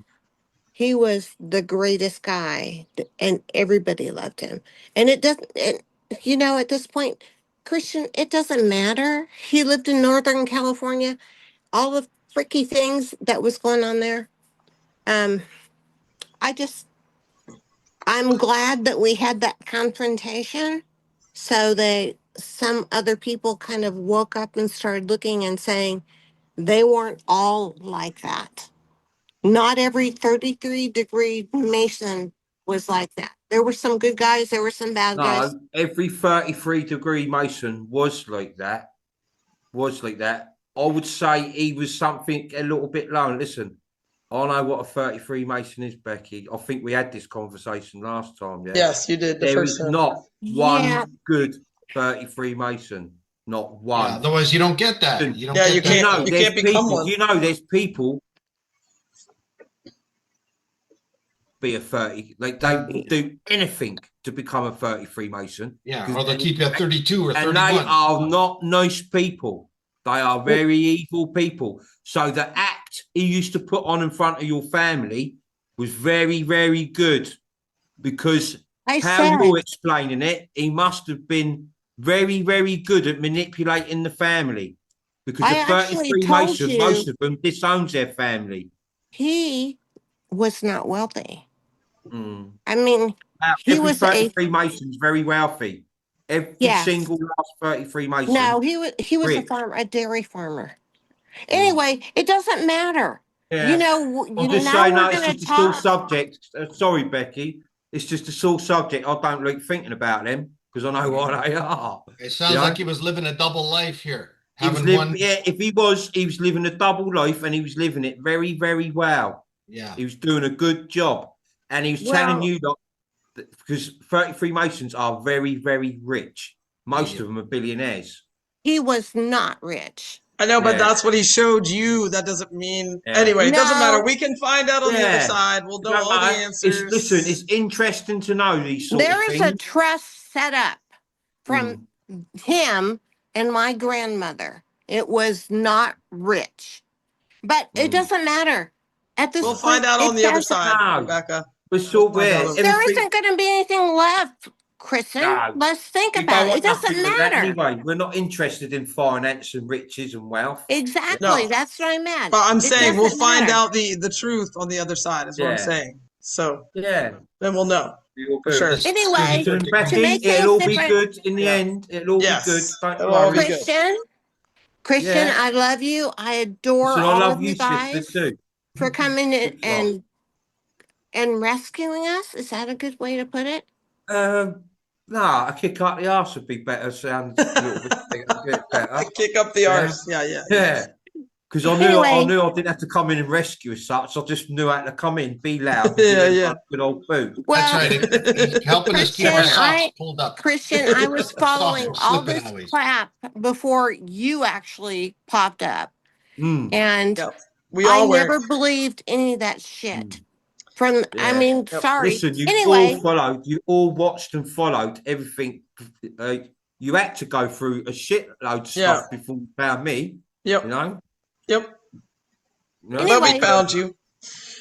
he was the greatest guy, and everybody loved him. And it doesn't, at this point, Christian, it doesn't matter. He lived in Northern California, all the freaky things that was going on there. Um, I'm glad that we had that confrontation so that some other people kind of woke up and started looking and saying they weren't all like that. Not every 33-degree Mason was like that. There were some good guys, there were some bad guys. No, every 33-degree Mason was like that. I would say he was something a little bit low. Listen, I know what a 33 Mason is, Becky. I think we had this conversation last time. Yeah. Yes, you did the There first is time. not Yeah. one good 33 Mason. Not Yeah, one. otherwise you don't get that. You don't Yeah, get you that. can't- No, you there's can't become people. one. You know, there's people be a 30. Like they will do anything to become a 33 Mason. Yeah, or they'll keep you at 32 or And 31. they are not nice people. They are very evil people. So the act he used to put on in front of your family was very, very good. Because I how said, you're explaining it, he must have been very, very good at manipulating the family. Because I the actually 33 told Mason, you- most of them disowns their family. he was not wealthy. Mm. I mean, he Every was a 33 Mason's very wealthy. Every Yes. single last 33 Mason. no, he was a Rich. a dairy farmer. Anyway, it doesn't matter. Yeah. You know, I'm just now saying, we're no, it's gonna just a sore talk. subject. Sorry, Becky. It's just a sore subject. I don't like thinking about them because I know what they are. It sounds Yeah. like he was living a double life here. He was Having one. yeah, if he was living a double life and he was living it very, very well. Yeah. He was doing a good job. And he was telling you that because 33 Masons are very, very rich. Most Yeah. of them are billionaires. He was not rich. I know, but Yeah. that's what he showed you. That doesn't mean Yeah. anyway. It doesn't No. matter. We can find out on the other Yeah. side. We'll know No, all the no, answers. listen, it's interesting to know these sort of There is things. a trust set up from him and my grandmother. It was not rich, but it doesn't matter. At this We'll point, find out on it the other doesn't- side, No. Rebecca. We're sort We'll find out of on- There everything. isn't going to be anything left, Kristen. No. Let's think We about don't it. want It doesn't nothing like that matter. anyway. We're not interested in finance and riches and wealth. Exactly. No. That's what I meant. But I'm It saying we'll doesn't find matter. out the truth on the other side. Is what I'm Yeah. saying. So Yeah. then we'll know You're for good. sure. Anyway, Listen, to Becky, make it'll all things be different- good in the Yeah. end. It'll all Yes. be good. Don't It'll all worry. be good. Christian, Yeah. I love you. I adore Listen, I all love of you, you guys sister, too. for coming in Good job. and rescuing us. Is that a good way to put it? No, a kick up the arse would be better. Sounds a little bit better. Kick up the Yeah. arse. Yeah. Yeah. Because I knew Anyway. I didn't have to come in and rescue as such. I just knew how to come in, be loud, Yeah. good old food. That's Well, right. He's helping us keep our Christian, socks pulled up. Christian, I was following Socks all slipping this always. crap before you actually popped up. Mm. And Yep. We I all were. never believed any of that shit. I Yeah. mean, Yep. sorry. Listen, you Anyway, all followed, you all watched and followed everything. You had to go through a shitload of Yeah. stuff before you found me. Yep. You know? Yep. You know? But we Anyway. found you.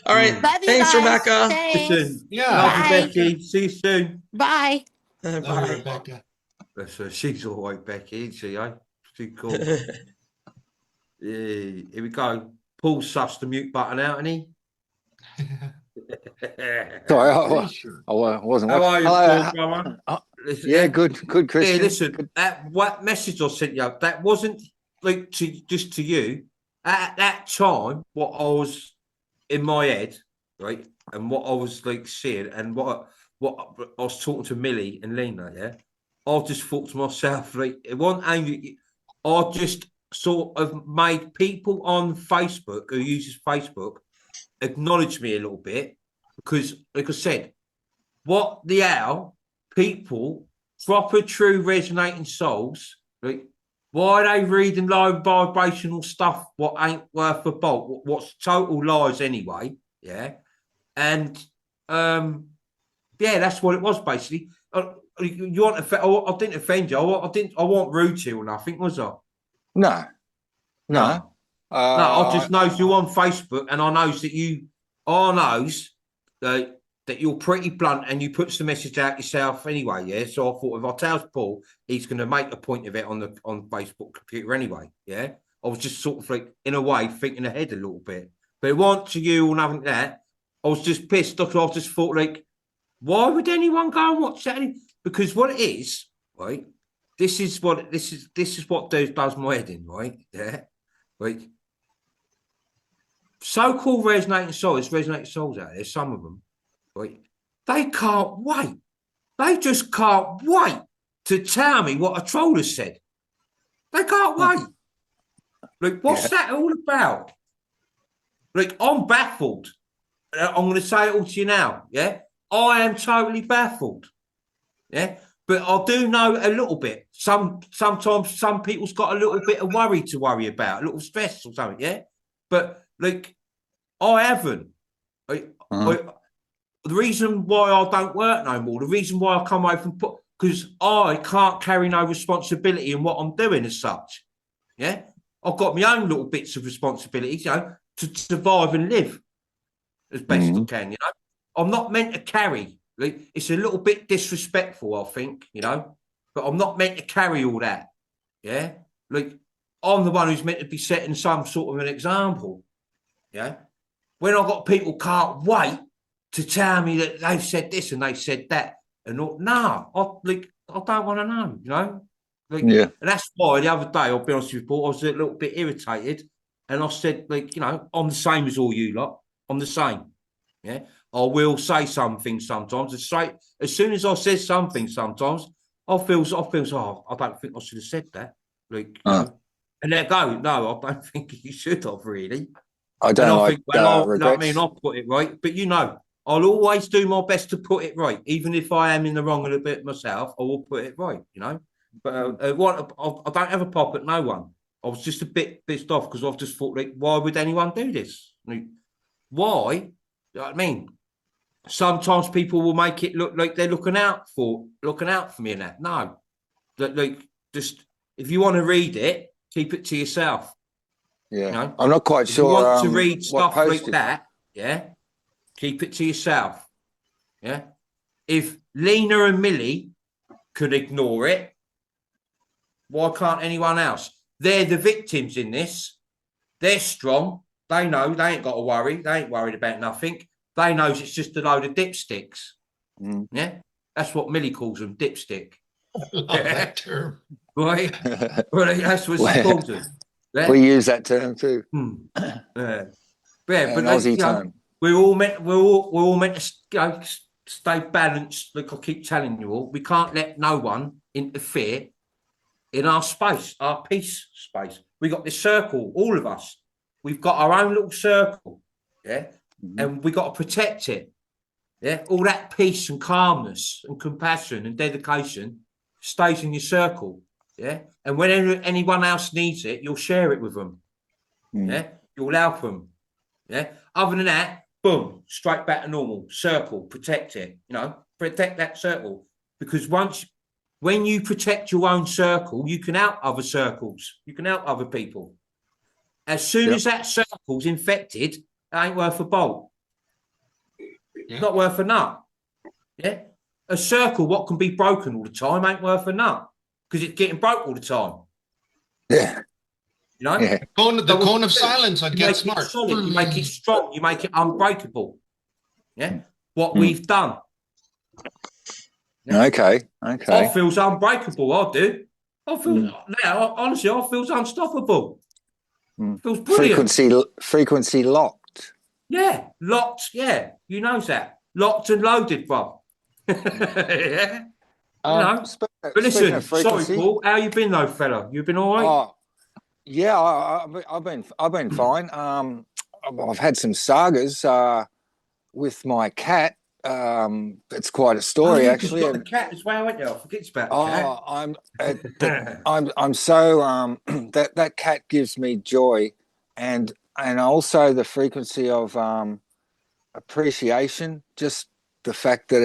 All right. Mm. love you Thanks, guys. Rebecca. Thanks. Listen, Yeah. love you, Bye. Becky. See you soon. Bye. Love you, Bye. Rebecca. She's all right, Becky, isn't she? Eh? She's cool. Yeah, here we go. Paul sussed the mute button out, and he. Sorry, Pretty sure. I wasn't. How are you, Hello, Paul, brother? Listen, yeah, good, Hey, Christian. listen, that what message I sent you, that wasn't like just to you. At that time, what I was in my head, right, and what I was like seeing, and what I was talking to Millie and Lena, yeah, I just thought to myself, like, it wasn't angry. I just sort of made people on Facebook who uses Facebook acknowledge me a little bit because, like I said, what the hell, people, proper, true, resonating souls, right? Why are they reading low vibrational stuff? What ain't worth a bolt? What's total lies anyway? Yeah, and yeah, that's what it was basically. You want to? I didn't offend you. I didn't. I wasn't rude to you or nothing, was I? No. No, I just knows you on Facebook, and I knows that you. I knows that you're pretty blunt, and you put some message out yourself anyway. Yeah, so I thought if I tell Paul, he's going to make a point of it on Facebook computer anyway. Yeah, I was just sort of like in a way thinking ahead a little bit, but it wasn't to you or nothing like that. I was just pissed because I just thought like, why would anyone go and watch that? Because what it is, right? This is what does my head in, right? Yeah, right. So-called resonating souls out there, some of them, right? They can't wait. They just can't wait to tell me what a troll has said. They can't wait. Like, what's that all about? Like, I'm baffled. I'm going to say it all to you now. Yeah, I am totally baffled. Yeah, but I do know a little bit. Sometimes some people's got a little bit of worry to worry about, a little stress or something. Yeah, but like, I haven't. The reason why I don't work no more, the reason why I come away from because I can't carry no responsibility in what I'm doing as such. Yeah, I've got my own little bits of responsibilities, you know, to survive and live as best I can. You know, I'm not meant to carry. Like, it's a little bit disrespectful, I think, you know, but I'm not meant to carry all that. Yeah, like, I'm the one who's meant to be setting some sort of an example. Yeah, when I've got people can't wait to tell me that they've said this and they said that, and all, I don't want to know, you know. Like, Yeah. And that's why the other day, I'll be honest with you, Paul, I was a little bit irritated, and I said, like, you know, I'm the same as all you lot. I'm the same. Yeah, I will say something sometimes. As soon as I say something, sometimes I feel, oh, I don't think I should have said that. Like, you know, and they go, no, I don't think you should have really. I don't and I like think, well, I regrets. mean, I'll put it right, but you know, I'll always do my best to put it right, even if I am in the wrong a little bit myself. I will put it right, you know. But I don't have a pop at no one. I was just a bit pissed off because I've just thought, like, why would anyone do this? Like, why? You know what I mean? Sometimes people will make it look like they're looking out for me and that. No, like just if you want to read it, keep it to yourself. Yeah, You know? I'm not quite If sure. you want to read what stuff post like you- that, yeah, keep it to yourself. Yeah. If Lena and Millie could ignore it, why can't anyone else? They're the victims in this. They're strong. They know they ain't got to worry. They ain't worried about nothing. They knows it's just a load of dipsticks. Mm. Yeah. That's what Millie calls them, dipstick. I love that term. Right? Well, that's what she calls them. Yeah? We use that term too. Yeah, An but Aussie you know, term. we're all meant to stay balanced. Like I keep telling you all, we can't let no one interfere in our space, our peace space. We got this circle, all of us. We've got our own little circle, yeah, and we got to protect it. Yeah, all that peace and calmness and compassion and dedication stays in your circle. Yeah, and when anyone else needs it, you'll share it with them. Mm. Yeah, you'll help them. Yeah. Other than that, boom, straight back to normal. Circle, protect it. You know, protect that circle because when you protect your own circle, you can help other circles. You can help other people. As soon as that circle's infected, it ain't worth a bolt. Yeah. Not worth a nut. Yeah. A circle, what can be broken all the time, ain't worth a nut because it's getting broke all the time. Yeah, You know. yeah. The cone of silence on You Get make Smart. it solid, you make it strong, you make it unbreakable. Yeah. What we've done. Okay, I feels unbreakable. I do. I feel now, honestly, I feels unstoppable. Feels brilliant. Frequency locked. Yeah, locked. Yeah, you know that. Locked and loaded, bro. Yeah. You know. But listen, sorry, Paul. How you been though, fella? You been all right? Oh, yeah, I've been fine. I've had some sagas with my cat. It's quite a story, you've actually. got the cat as well, haven't you? I forget about the cat. I'm so that cat gives me joy, and also the frequency of appreciation, just the fact that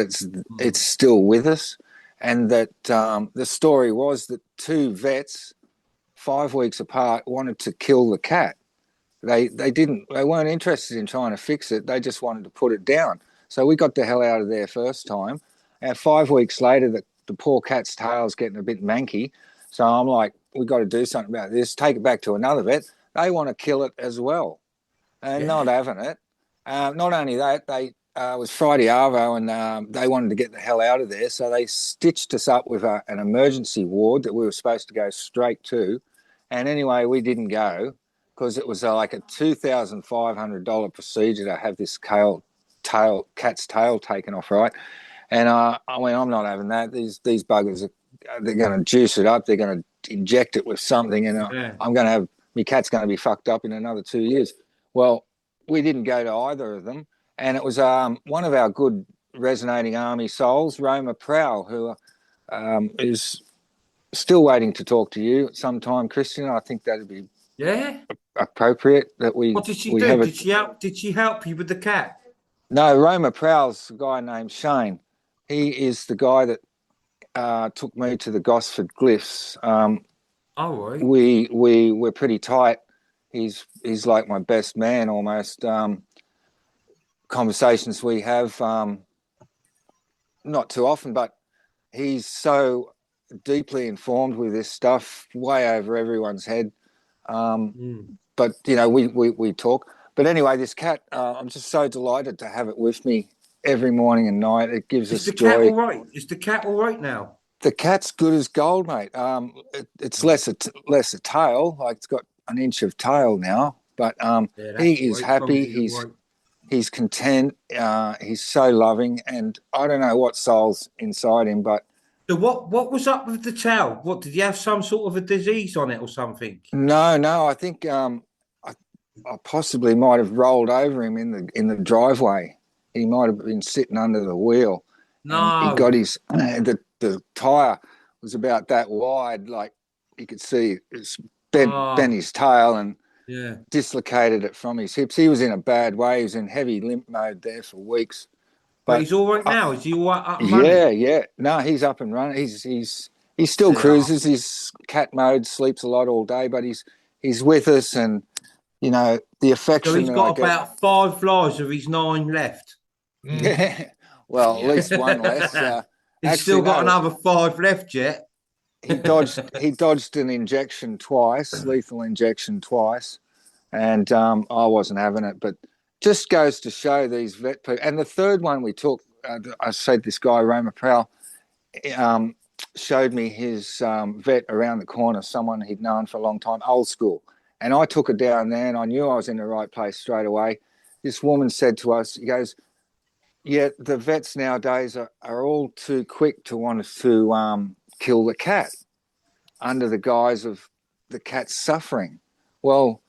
it's still with us, and that the story was that two vets 5 weeks apart wanted to kill the cat. They weren't interested in trying to fix it. They just wanted to put it down. So we got the hell out of there first time. And 5 weeks later, the poor cat's tail's getting a bit manky. So I'm like, we got to do something about this. Take it back to another vet. They want to kill it as well, and not having it. Not only that, it was Friday Arvo, and they wanted to get the hell out of there. So they stitched us up with an emergency ward that we were supposed to go straight to. And anyway, we didn't go because it was like a $2,500 procedure to have this cat's tail taken off, right? And I went, I'm not having that. These buggers, they're going to juice it up. They're going to inject it with something, and I'm going to have my cat's going to be fucked up in another 2 years. Well, we didn't go to either of them, and it was one of our good resonating army souls, Roma Prowl, who is still waiting to talk to you sometime, Christian. I think that'd be appropriate that we. What did she do? Did she help you with the cat? No, Roma Prowl's a guy named Shane. He is the guy that took me to the Gosford Glyphs. All right. We were pretty tight. He's like my best man almost. Conversations we have, not too often, but he's so deeply informed with this stuff, way over everyone's head. But you know, we talk. But anyway, this cat, I'm just so delighted to have it with me every morning and night. It gives us joy. Cat all right? Is the cat all right now? The cat's good as gold, mate. It's less a tail, like it's got an inch of tail now, but he is happy. He's content. He's so loving, and I don't know what soul's inside him, but. So what was up with the tail? What, did you have some sort of a disease on it or something? No. I think I possibly might have rolled over him in the driveway. He might have been sitting under the wheel. No, he got his the tire was about that wide, like you could see it's bent his tail and Yeah. dislocated it from his hips. He was in a bad way. He was in heavy limp mode there for weeks. But he's all right now. Is he all right up and Yeah, running? yeah. No, he's up and running. He still Yeah. cruises. He's cat mode, sleeps a lot all day, but he's with us, and you know the affection. So he's that got I get. about 5 lives of his 9 left. Yeah. Well, at least one less. He's actually, still got no. another 5 left yet. He dodged an injection twice, lethal injection twice, and I wasn't having it. But just goes to show these vet people. And the third one we took, I said this guy Roma Prowl showed me his vet around the corner, someone he'd known for a long time, old school. And I took her down there, and I knew I was in the right place straight away. This woman said to us, he goes, "Yeah, the vets nowadays are all too quick to want to kill the cat under the guise of the cat's suffering." Well,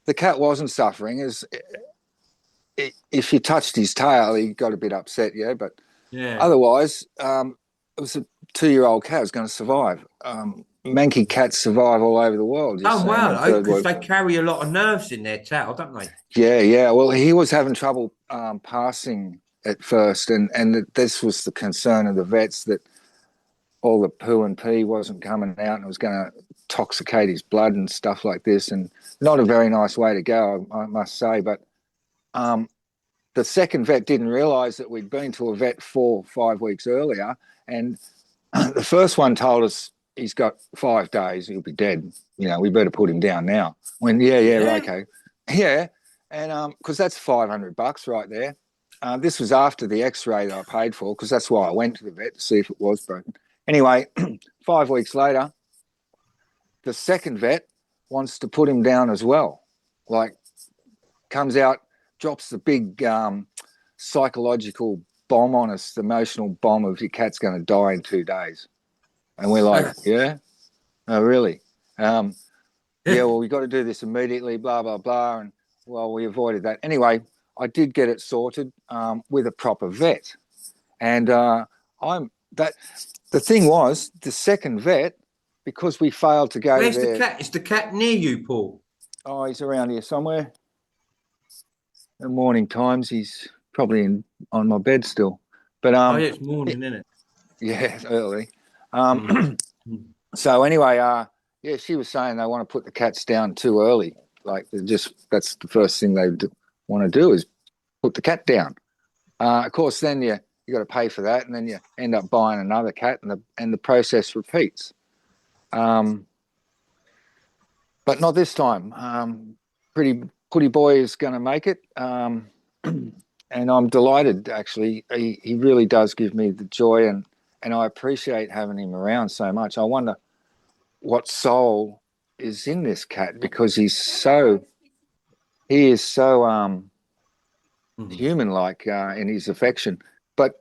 the cat wasn't suffering. If you touched his tail, he got a bit upset, yeah. But otherwise, it was a 2-year-old cat. It was going to survive. Manky cats survive all over the world. Oh, wow. Because they carry a lot of nerves in their tail, don't they? Yeah, yeah. Well, he was having trouble passing at first, and this was the concern of the vets, that all the poo and pee wasn't coming out and it was going to intoxicate his blood and stuff like this, and not a very nice way to go, I must say. But the second vet didn't realise that we'd been to a vet 4 or 5 weeks earlier, and the first one told us he's got 5 days, he'll be dead. You know, we better put him down now. Okay. Yeah, and because that's $500 right there. This was after the x-ray that I paid for, because that's why I went to the vet, to see if it was broken. Anyway, 5 weeks later, the second vet wants to put him down as well. Like, comes out, drops the big psychological bomb on us, the emotional bomb of your cat's going to die in 2 days. And we're like, yeah? Oh, really? Yeah, well, we got to do this immediately, blah, blah, blah. And, well, we avoided that. Anyway, I did get it sorted with a proper vet. And the thing was, the second vet, because we failed to go Where's there. the cat? Is the cat near you, Paul? Oh, he's around here somewhere. In morning times, he's probably on my bed still. But yeah, it's morning, isn't it? Yeah, it's early. So anyway, yeah, she was saying they want to put the cats down too early. Like, that's the first thing they want to do, is put the cat down. Of course, then you got to pay for that, and then you end up buying another cat, and the process repeats. But not this time. Pretty boy is going to make it, and I'm delighted. Actually, he really does give me the joy, and I appreciate having him around so much. I wonder what soul is in this cat, because he is so human-like in his affection. But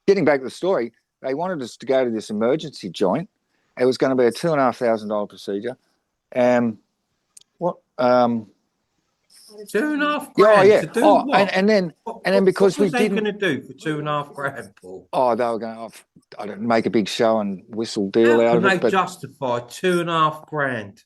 getting back to the story, they wanted us to go to this emergency joint. It was going to be a $2,500 procedure. What? $2,500 yeah. to do what? And then because we didn't. What were they going to do for $2,500, Paul? Oh, they were going to, I don't make a big show and whistle deal out of it. How can they justify $2,500?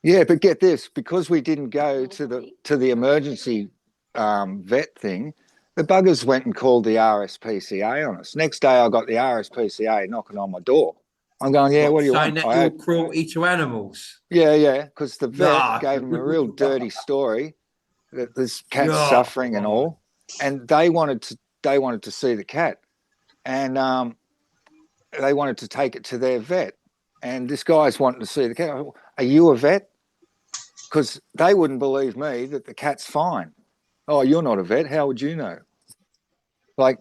Yeah, but get this, because we didn't go to the emergency vet thing, the buggers went and called the RSPCA on us. Next day, I got the RSPCA knocking on my door. I'm going, yeah, what do you want? Saying that you're cruelty to animals. Yeah, because the vet gave them a real dirty story that this cat's suffering and all, and they wanted to see the cat, and they wanted to take it to their vet, and this guy's wanting to see the cat. Are you a vet? Because they wouldn't believe me that the cat's fine. Oh, you're not a vet. How would you know? Like,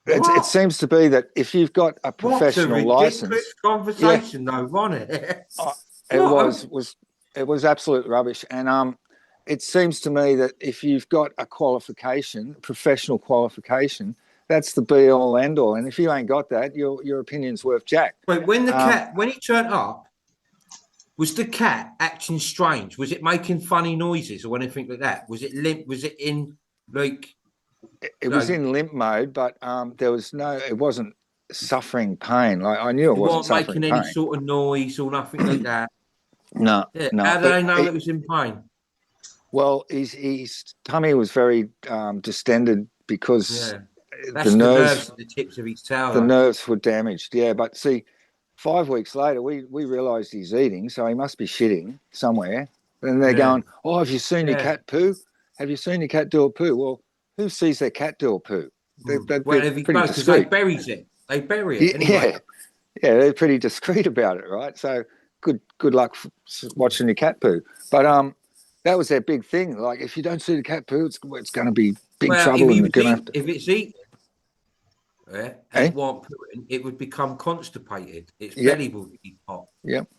it seems to be that if you've got a professional license, conversation though, wasn't it? It was absolute rubbish, and it seems to me that if you've got a qualification, professional qualification, that's the be all end all. And if you ain't got that, your opinion's worth jack. Wait, when the cat, when he turned up, was the cat acting strange? Was it making funny noises or anything like that? Was it limp? Was it in like? It was in limp mode, but there was it wasn't suffering pain. Like, I knew it wasn't suffering making pain. any sort of noise or nothing like that. No, Yeah. no. How do But they know it was in pain? well, his tummy was very distended because Yeah. the That's the nerves at the tips of his tail. the though. nerves were damaged. Yeah, but see, 5 weeks later, we realised he's eating, so he must be shitting somewhere. And they're Yeah. going, "Oh, have you seen your Yeah. cat poo? Have you seen your cat do a poo?" Well, who sees their cat do a poo? They're Wherever you pretty go, because they discreet. buries it. They bury it anyway. Yeah, yeah, they're pretty discreet about it, right? So good luck watching your cat poo. But that was their big thing. Like, if you don't see the cat poo, it's going to be big Well, trouble, and you're going to have to. if it's eaten, yeah, and Eh? it weren't pooing, it would become constipated. Its Yep. belly will be hot. Yep.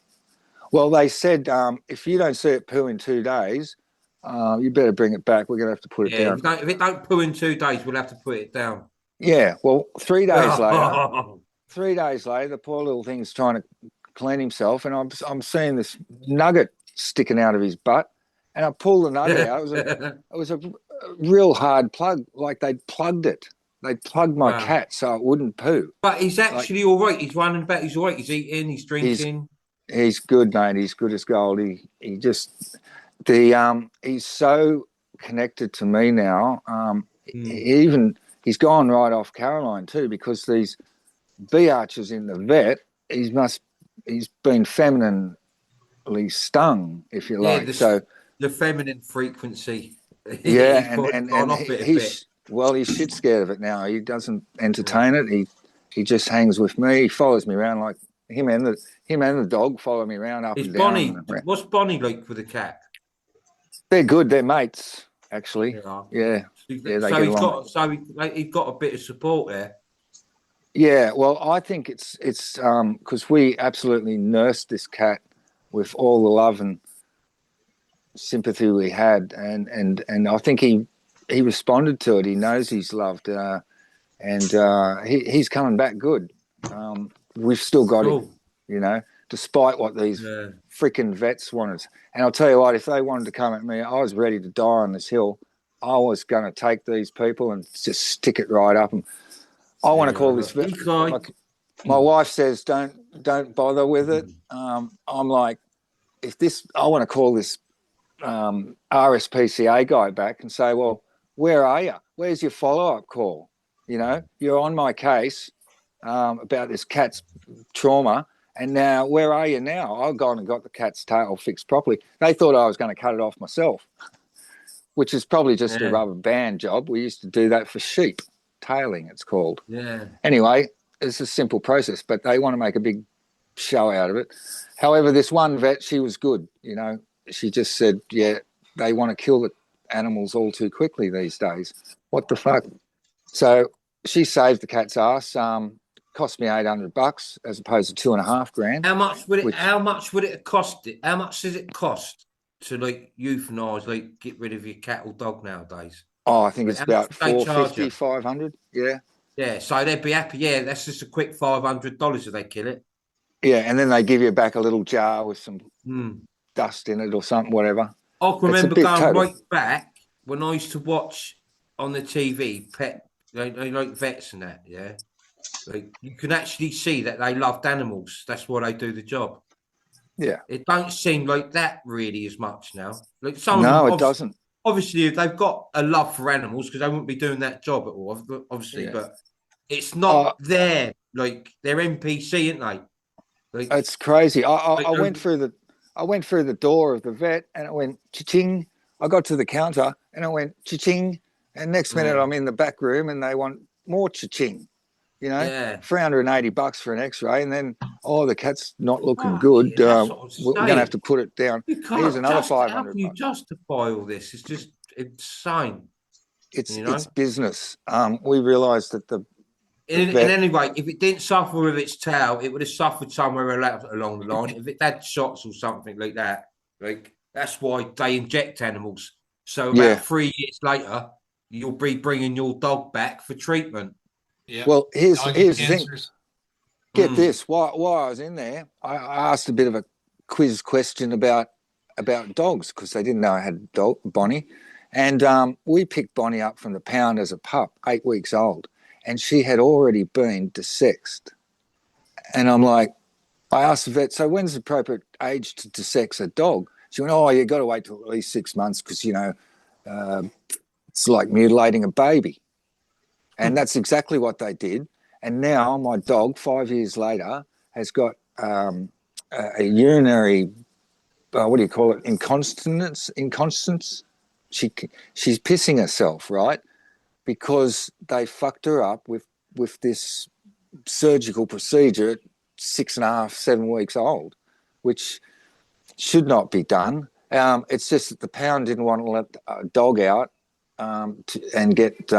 Well, they said if you don't see it poo in 2 days, you better bring it back. We're going to have to put it Yeah, down. if it don't poo in 2 days, we'll have to put it down. Yeah. Well, 3 days later, Oh, 3 days later, the poor little thing's trying to clean himself, and I'm seeing this nugget sticking out of his butt, and I pull the nugget out. It was a real hard plug, like they'd plugged it. They'd plugged my Wow. cat so it wouldn't poo. But he's actually all right. He's running back. He's all right. He's eating. He's drinking. He's good, mate. He's good as gold. He just he's so connected to me now. He's gone right off Caroline too, because these bee archers in the vet, he's been femininely stung, if you like. So the feminine frequency. yeah, He's and gone off it a bit. well, he's shit scared of it now. He doesn't entertain it. He just hangs with me. He follows me around, like him and the dog follow me around up Is and down. Bonnie? What's Bonnie like with the cat? They're good. They're mates, actually. Yeah. Yeah, they so get he's along. he's got a bit of support there. Yeah, well, I think it's because we absolutely nursed this cat with all the love and sympathy we had, and I think he responded to it. He knows he's loved, and he's coming back good. We've still got him, despite what these freaking vets wanted. And I'll tell you what, if they wanted to come at me, I was ready to die on this hill. I was going to take these people and just stick it right up. And I want to call this vet. My wife says, don't bother with it. I'm like, I want to call this RSPCA guy back and say, well, where are you? Where's your follow-up call? You're on my case about this cat's trauma, and now where are you now? I've gone and got the cat's tail fixed properly. They thought I was going to cut it off myself, which is probably just a rubber band job. We used to do that for sheep, tailing it's called. Yeah. Anyway, it's a simple process, but they want to make a big show out of it. However, this one vet, she was good. She just said, yeah, they want to kill the animals all too quickly these days. What the fuck? So she saved the cat's ass. Cost me $800 as opposed to $2,500. How much would it? How much would it cost? How much does it cost to euthanize, get rid of your cat or dog nowadays? Oh, I think it's about $450, $500. Yeah. Yeah. So they'd be happy. Yeah, that's just a quick $500 if they kill it. Yeah, and then they give you back a little jar with some dust in it or something, whatever. I can remember going right back when I used to watch on the TV pet, like vets and that. Yeah. Like, you can actually see that they loved animals. That's why they do the job. Yeah. It don't seem like that really as much now. Like it doesn't. Obviously, they've got a love for animals because they wouldn't be doing that job at all. Obviously, but it's not there. Like, they're NPC, aren't they? Like, it's crazy. I went through the door of the vet and it went cha-ching. I got to the counter and it went cha-ching. And next minute I'm in the back room and they want more cha-ching. $380 for an X-ray, and then the cat's not looking good. We're going to have to put it down. Here's another $500. How can you justify all this? It's just insane. It's business. We realised that and anyway, if it didn't suffer with its tail, it would have suffered somewhere along the line. If it had shots or something like that, that's why they inject animals. So about 3 years later, you'll be bringing your dog back for treatment. Yeah. Well, here's the thing. Get this. While I was in there, I asked a bit of a quiz question about dogs because they didn't know I had Bonnie. And we picked Bonnie up from the pound as a pup, 8 weeks old. And she had already been desexed. And I'm like, I asked the vet, so when's the appropriate age to dissect a dog? She went, oh, you got to wait till at least 6 months because, it's like mutilating a baby. And that's exactly what they did. And now my dog, 5 years later, has got a urinary, what do you call it, incontinence? She's pissing herself, right? Because they fucked her up with this surgical procedure at 6.5, 7 weeks old, which should not be done. It's just that the pound didn't want to let a dog out and get.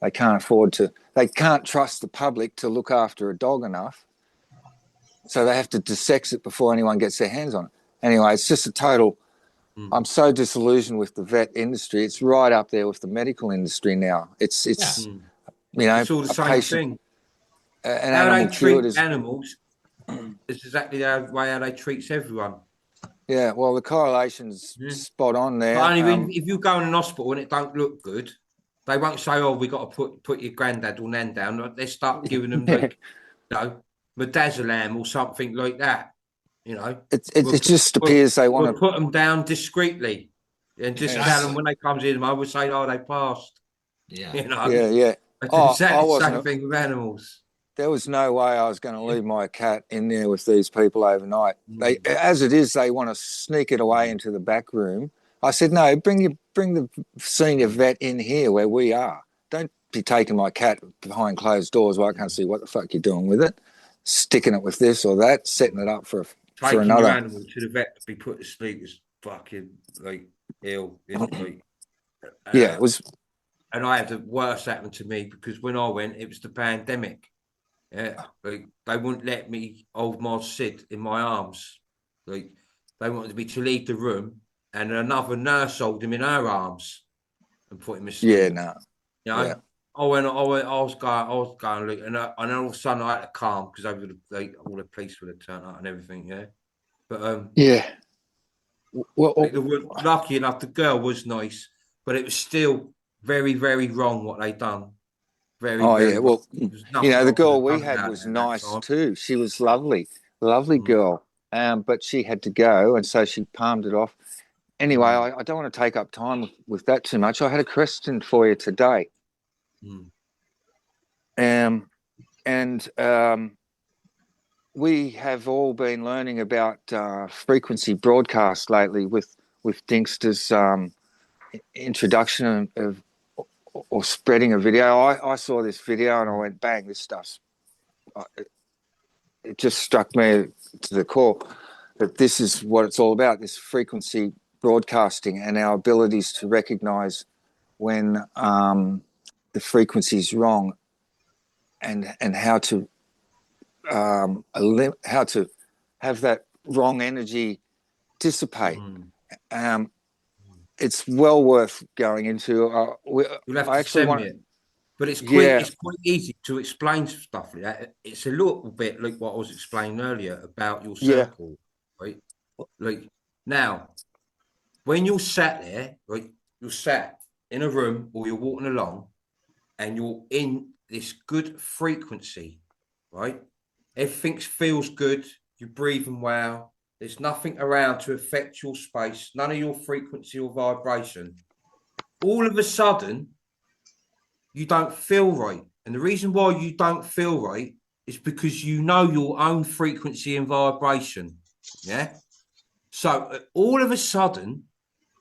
They can't afford to. They can't trust the public to look after a dog enough, so they have to dissect it before anyone gets their hands on it. Anyway, it's just a total. I'm so disillusioned with the vet industry. It's right up there with the medical industry now. It's It's all the same thing. An How animal they treat cured is animals is exactly the way how they treat everyone. yeah. Well, the correlation's spot on there. But only if you go in an hospital and it don't look good, they won't say, "Oh, we got to put your granddad or nan down." They start giving them like, midazolam or something like that. It just appears they want to put them down discreetly and just tell them when they comes in. I would say, "Oh, they passed." Yeah. Yeah. It's exactly the same thing with animals. There was no way I was going to leave my cat in there with these people overnight. As it is, they want to sneak it away into the back room. I said, no, bring the senior vet in here where we are. Don't be taking my cat behind closed doors where I can't see what the fuck you're doing with it, sticking it with this or that, setting it up for another your animal to the vet to be put to sleep is fucking ill. It was. And I had the worst happen to me because when I went, it was the pandemic. Yeah, they wouldn't let me hold my Sid in my arms. They wanted me to leave the room, and another nurse held him in her arms and put him asleep. Yeah, no. I was going, look, and all of a sudden I had to calm because all the police would have turned up and everything. Yeah, but Well, lucky enough, the girl was nice, but it was still very, very wrong what they done. Very. Well, the girl we had was nice too. She was lovely girl. But she had to go, and so she palmed it off. Anyway, I don't want to take up time with that too much. I had a question for you today. We have all been learning about frequency broadcast lately with Dinkster's introduction of or spreading a video. I saw this video and I went, bang, this stuff's it just struck me to the core that this is what it's all about, this frequency broadcasting and our abilities to recognize when the frequency is wrong and how to have that wrong energy dissipate. It's well worth going into. You'll have to send me it. But it's quite easy to explain stuff like that. It's a little bit like what I was explaining earlier about your circle, right? Like now, when you're sat there, right, you're sat in a room or you're walking along and you're in this good frequency, right? Everything feels good. You're breathing well. There's nothing around to affect your space, none of your frequency or vibration. All of a sudden, you don't feel right. And the reason why you don't feel right is because you know your own frequency and vibration. Yeah. So all of a sudden,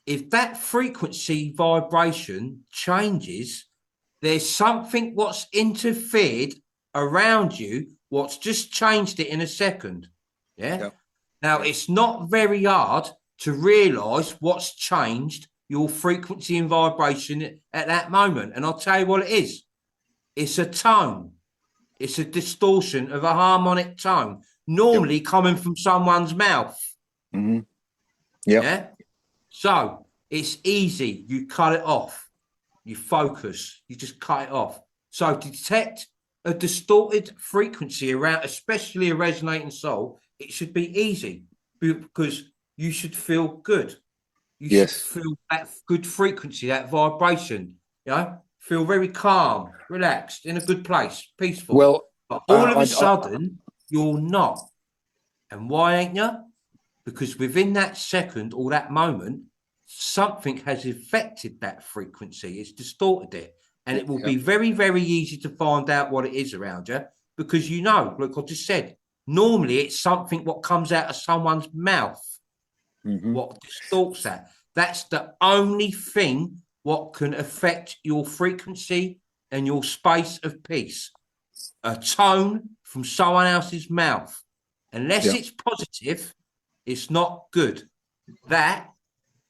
if that frequency vibration changes, there's something what's interfered around you, what's just changed it in a second. Yeah. Yep. Now, it's not very hard to realize what's changed your frequency and vibration at that moment. And I'll tell you what it is. It's a tone. It's a distortion of a harmonic tone, normally coming from someone's mouth. Mm-hmm. Yep. Yeah. So it's easy. You cut it off. You focus. You just cut it off. So to detect a distorted frequency around, especially a resonating soul, it should be easy because you should feel good. You should feel that good frequency, that vibration. Feel very calm, relaxed, in a good place, peaceful. Well, but all of a sudden, you're not. And why ain't you? Because within that second or that moment, something has affected that frequency. It's distorted it. And it will be very, very easy to find out what it is around you because you know, like I just said, normally it's something what comes out of someone's mouth, what distorts that. That's the only thing what can affect your frequency and your space of peace. A tone from someone else's mouth. Unless it's positive, it's not good. That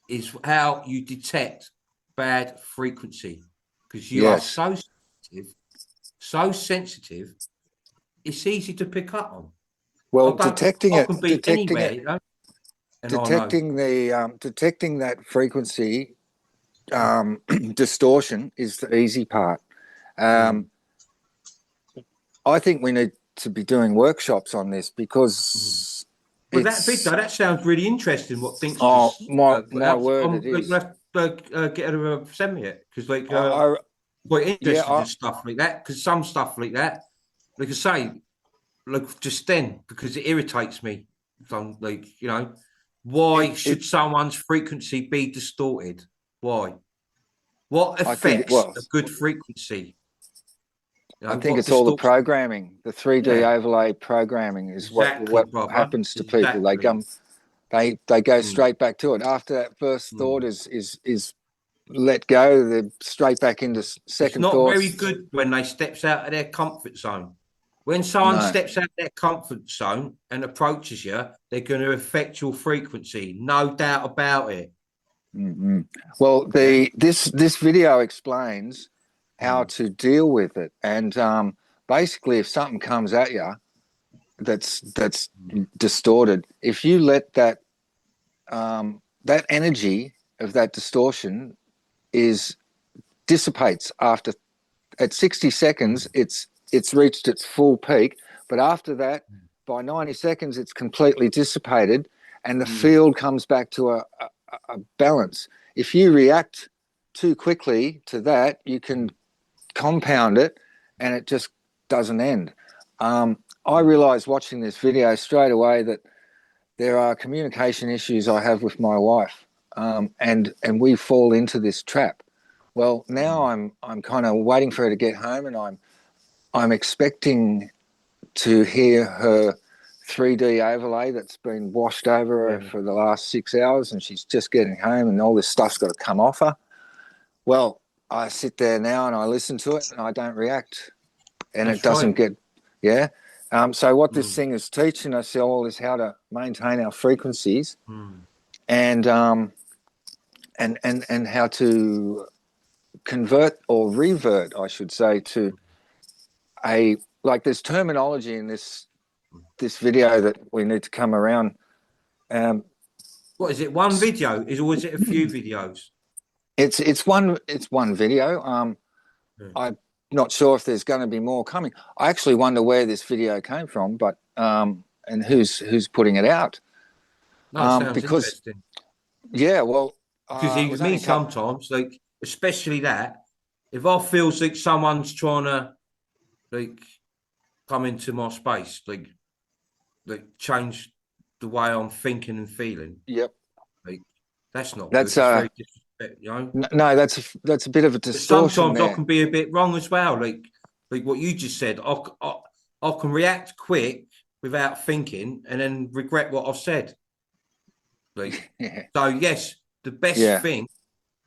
is how you detect bad frequency because you are so sensitive. It's easy to pick up on. Well, detecting it, detecting that frequency distortion is the easy part. I think we need to be doing workshops on this because well, that sounds really interesting. What thinks? Oh, my word, it is. Get her to send me it because quite interested in stuff like that. Because some stuff like that, like I say, like just then because it irritates me. So, like why should someone's frequency be distorted? Why? What affects a good frequency? I think it's all the programming, the 3D overlay programming is what happens to people. They go straight back to it after that first thought is let go. They're straight back into second thoughts. It's not very good when they steps out of their comfort zone. When someone steps out of their comfort zone and approaches you, they're going to affect your frequency. No doubt about it. Well, this video explains how to deal with it, and basically, if something comes at you that's distorted, if you let that that energy of that distortion dissipates at 60 seconds, it's reached its full peak, but after that, by 90 seconds, it's completely dissipated, and the field comes back to a balance. If you react too quickly to that, you can compound it and it just doesn't end. I realized watching this video straight away that there are communication issues I have with my wife, and we fall into this trap. Well, now I'm kind of waiting for her to get home, and I'm expecting to hear her 3D overlay that's been washed over her for the last 6 hours, and she's just getting home and all this stuff's got to come off her. Well, I sit there now and I listen to it and I don't react, and it doesn't get, so what this thing is teaching us all is how to maintain our frequencies and how to convert or revert, I should say, to there's terminology in this video that we need to come around. What is it? One video? Or is it a few videos? It's one video. I'm not sure if there's going to be more coming. I actually wonder where this video came from, but and who's putting it out. Sounds interesting. Yeah, well, because even me sometimes, like especially that, if I feel like someone's trying to like come into my space, like change the way I'm thinking and feeling. Yep. Like that's not. That's very disrespect, you know. No, that's a bit of a distortion. Sometimes I can be a bit wrong as well. Like what you just said. I can react quick without thinking and then regret what I've said. Like so, yes, the best thing,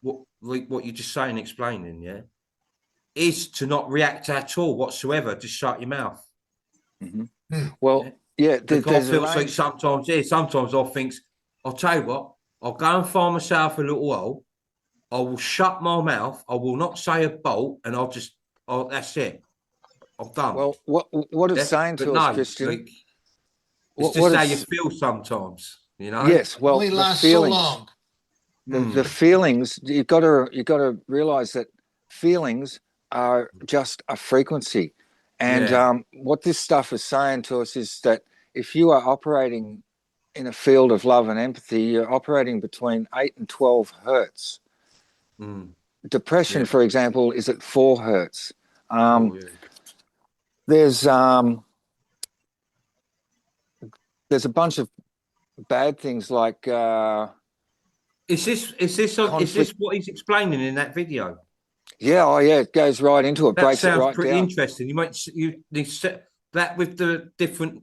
what you're just saying, explaining, is to not react at all whatsoever. Just shut your mouth. Well, I feel like sometimes I think, I'll tell you what, I'll go and find myself a little hole. I will shut my mouth. I will not say a bolt, and that's it. I'm done. Well, what it's saying to us, Christian, like, it's just how you feel sometimes, you know. Yes, well, only lasts so long. The feelings, you've got to realize that feelings are just a frequency. And what this stuff is saying to us is that if you are operating in a field of love and empathy, you're operating between 8 and 12 hertz. Depression, for example, is at 4 hertz. There's there's a bunch of bad things like Is this conflict. what he's explaining in that video? Yeah, oh yeah, it goes right into it, That breaks it sounds right pretty down. interesting. You set that with the different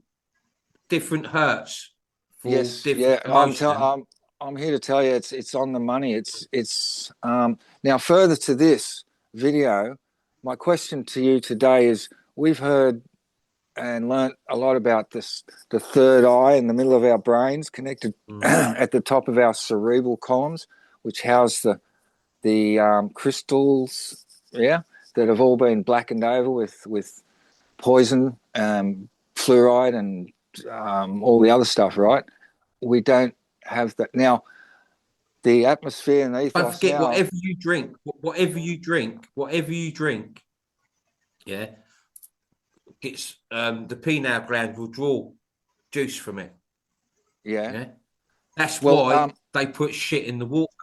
hertz for Yes, different yeah. emotion. I'm here to tell you it's on the money. It's now further to this video. My question to you today is: we've heard and learnt a lot about this, the third eye in the middle of our brains, connected at the top of our cerebral columns, which house the crystals, yeah, that have all been blackened over with poison, fluoride, and all the other stuff. Right? We don't have that now. The atmosphere and the Don't ethos forget, now. whatever you drink, yeah, gets the pineal gland will draw juice from it. Yeah. Yeah, that's Well, why they put shit in the water.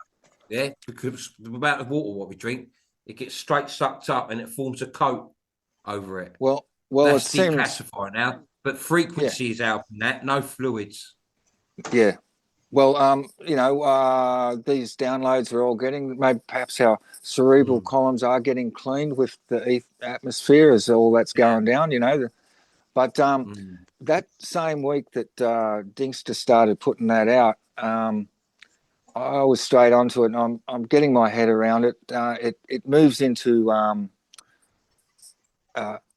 Yeah, because the amount of water what we drink, it gets straight sucked up and it forms a coat over it. Well, That's it seems. declassifier now, but frequency is helping that. No fluids. Yeah. Well, these downloads we're all getting, maybe perhaps our cerebral columns are getting cleaned with the atmosphere as all that's going down, But that same week that Dingster started putting that out, I was straight onto it, and I'm getting my head around it. It moves into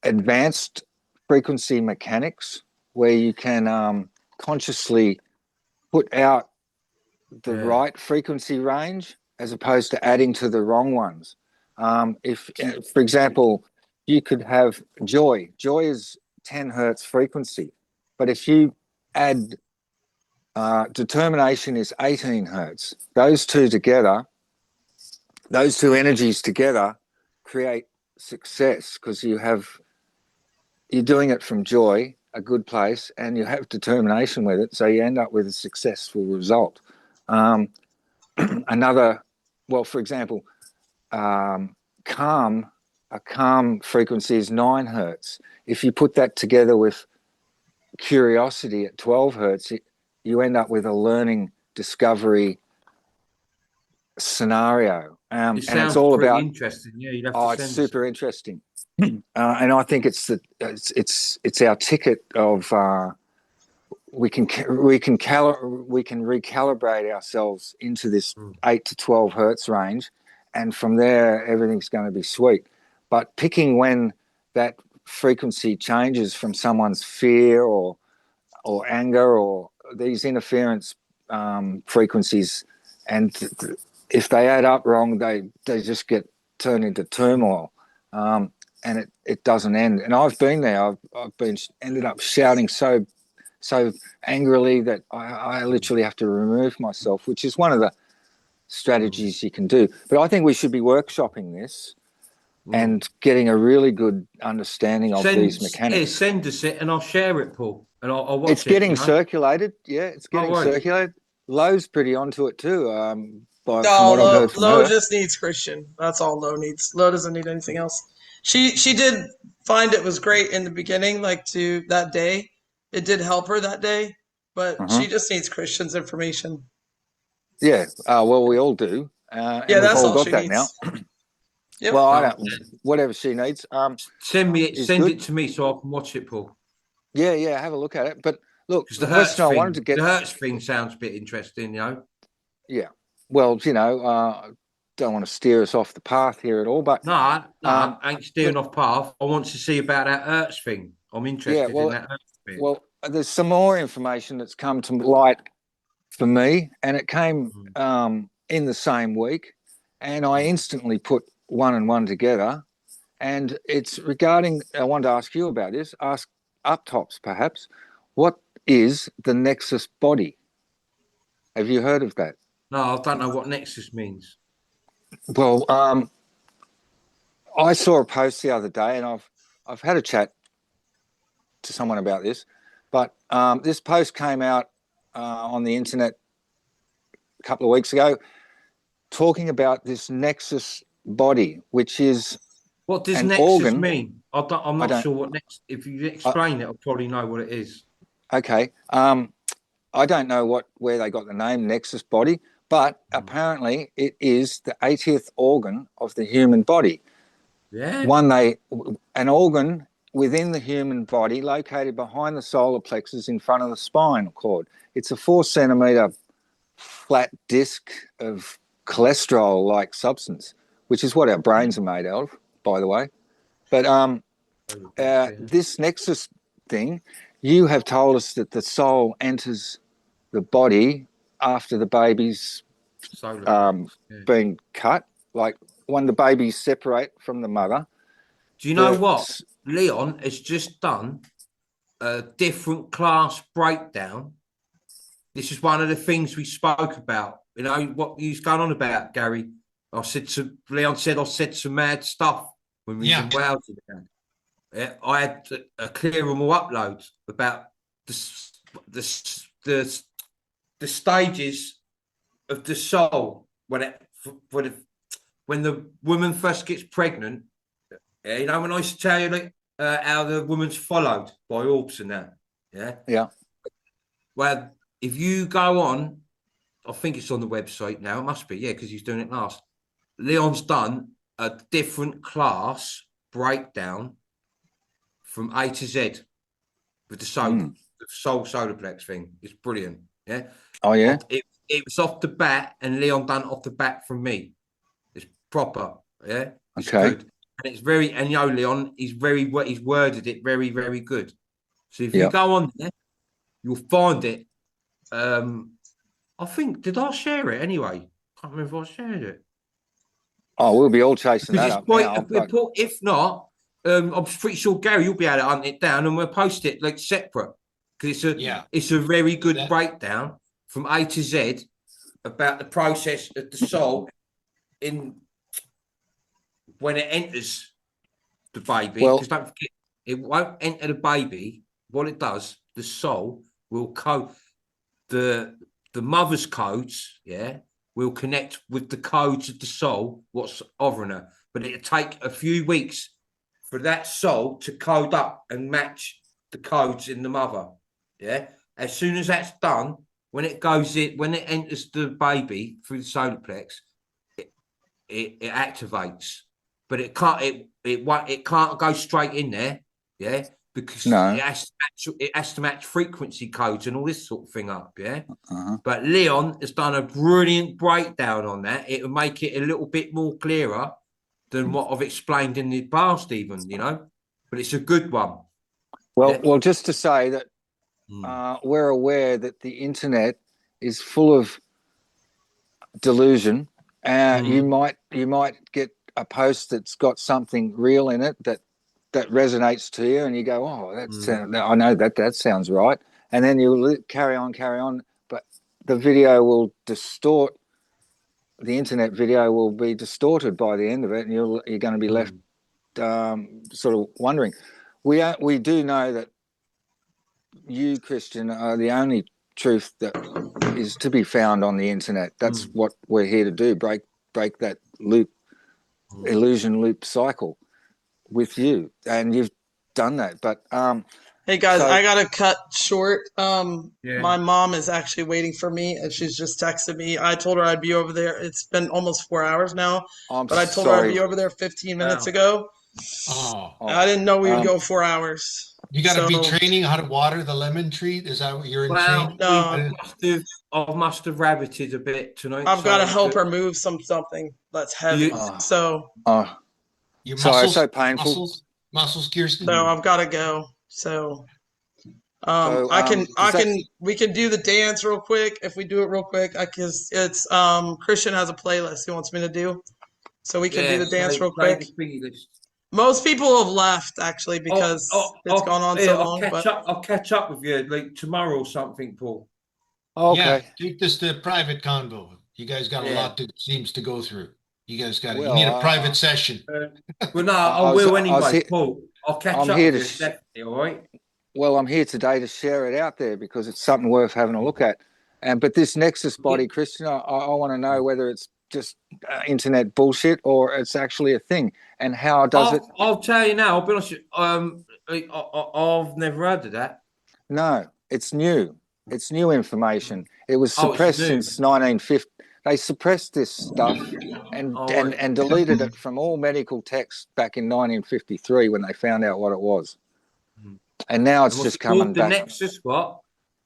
advanced frequency mechanics, where you can consciously put out the right frequency range as opposed to adding to the wrong ones. If, for example, you could have joy. Joy is 10 hertz frequency, but if you add determination is 18 hertz. Those two energies together create success, because you're doing it from joy, a good place, and you have determination with it, so you end up with a successful result. For example, a calm frequency is 9 hertz. If you put that together with curiosity at 12 hertz, you end up with a learning discovery scenario. And it's all about interesting. Yeah, you'd have to it's super interesting. And I think it's our ticket of we can recalibrate ourselves into this 8 to 12 hertz range, and from there everything's going to be sweet. But picking when that frequency changes from someone's fear or anger or these interference frequencies, and if they add up wrong, they just get turned into turmoil. And it doesn't end. And I've been there. I've ended up shouting so angrily that I literally have to remove myself, which is one of the strategies you can do. But I think we should be workshopping this and getting a really good understanding of these mechanics. Send us it and I'll share it, Paul. And I'll watch it. It's getting circulated. Yeah, it's getting circulated. Lo's pretty onto it too. From what I've heard from Lo her. just needs Christian. That's all Lo needs. Lo doesn't need anything else. She did find it was great in the beginning, like to that day. It did help her that day, but she just needs Christian's information. Yeah. Well, we all do. Yeah, and that's we've all got she that needs. now. Yep. Well, I don't. Whatever she needs. Send it to me so I can watch it, Paul. Yeah, have a look at it. But look, the question I wanted to get the Hertz thing sounds a bit interesting, Yeah. Well, don't want to steer us off the path here at all, but no, I ain't steering off path. I want to see about that Hertz thing. I'm interested in that Hertz thing. Well, there's some more information that's come to light for me, and it came in the same week, and I instantly put one and one together, and it's regarding. I wanted to ask you about this. Ask Uptops, perhaps. What is the Nexus body? Have you heard of that? No, I don't know what Nexus means. Well, I saw a post the other day, and I've had a chat to someone about this, but this post came out on the internet a couple of weeks ago, talking about this Nexus body, which is what does an Nexus organ. mean? I'm not sure what Nexus. If you explain it, I'll probably know what it is. Okay. I don't know where they got the name Nexus body, but apparently it is the 80th organ of the human body. Yeah. An organ within the human body located behind the solar plexus in front of the spinal cord. It's a 4 centimeter flat disc of cholesterol-like substance, which is what our brains are made of, by the way. But this Nexus thing, you have told us that the soul enters the body after the baby's being cut, like when the babies separate from the mother. Do you know what? Leon has just done a different class breakdown. This is one of the things we spoke about. You know what he's going on about, Gary. Leon said I said some mad stuff when we were in Wales. I had a clear and more upload about the stages of the soul when the woman first gets pregnant. You know, when I used to tell you how the woman's followed by orbs and that. Yeah. Well, if you go on, I think it's on the website now. It must be, because he's doing it last. Leon's done a different class breakdown from A to Z with the soul solarplex thing. It's brilliant. Yeah. Oh yeah. It was off the bat, and Leon done it off the bat from me. It's proper. Yeah. It's good. And it's very, and Leon, he's worded it very, very good. So if you go on there, you'll find it. I think, did I share it anyway? Can't remember if I shared it. Oh, we'll be all chasing that up now. If not, I'm pretty sure Gary, you'll be able to hunt it down, and we'll post it like separate because it's a very good breakdown from A to Z about the process of the soul in when it enters the baby. Because don't forget, it won't enter the baby. What it does, the soul will code the mother's codes, will connect with the codes of the soul, what's hovering her. But it'll take a few weeks for that soul to code up and match the codes in the mother. Yeah. As soon as that's done, when it enters the baby through the solar plex, it activates. But it can't go straight in there, because it has to match frequency codes and all this sort of thing up, But Leon has done a brilliant breakdown on that. It will make it a little bit more clearer than what I've explained in the past, even, But it's a good one. Well, just to say that we're aware that the internet is full of delusion. You might get a post that's got something real in it that resonates to you, and you go, "Oh, I know that sounds right," and then you carry on, but the video will distort. The internet video will be distorted by the end of it, and you're going to be left sort of wondering. We do know that you, Christian, are the only truth that is to be found on the internet. That's what we're here to do: break that loop, illusion loop cycle with you, and you've done that. But hey guys, I gotta cut short. My mom is actually waiting for me, and she's just texted me. I told her I'd be over there. It's been almost 4 hours now, but I told her I'd be over there 15 minutes ago. I didn't know we would go 4 hours. You got to be training how to water the lemon tree. Is that what you're in training? No, I must have rabbited a bit tonight. I've got to help her move something that's heavy. Your muscles, so painful. Muscles, Kirsten. So I've got to go. So we can do the dance real quick if we do it real quick. Because it's Christian has a playlist he wants me to do, so we can do the dance real quick. Most people have left actually because it's gone on so long. I'll catch up with you like tomorrow or something, Paul. Okay. Yeah, take this to a private convo. You guys got a lot that seems to go through. You guys got you need a private session. Well, no, I will anyway, Paul. I'll catch up with you, definitely, all right? Well, I'm here today to share it out there because it's something worth having a look at. But this Nexus body, Christian, I want to know whether it's just internet bullshit or it's actually a thing. And how does it? I'll tell you now. I'll be honest with you, I've never heard of that. No, it's new. It's new information. It was Oh, it's suppressed new. since 1950. They suppressed this stuff and deleted it from all medical texts back in 1953 when they found out what it was. And now it's just coming back. The Nexus what?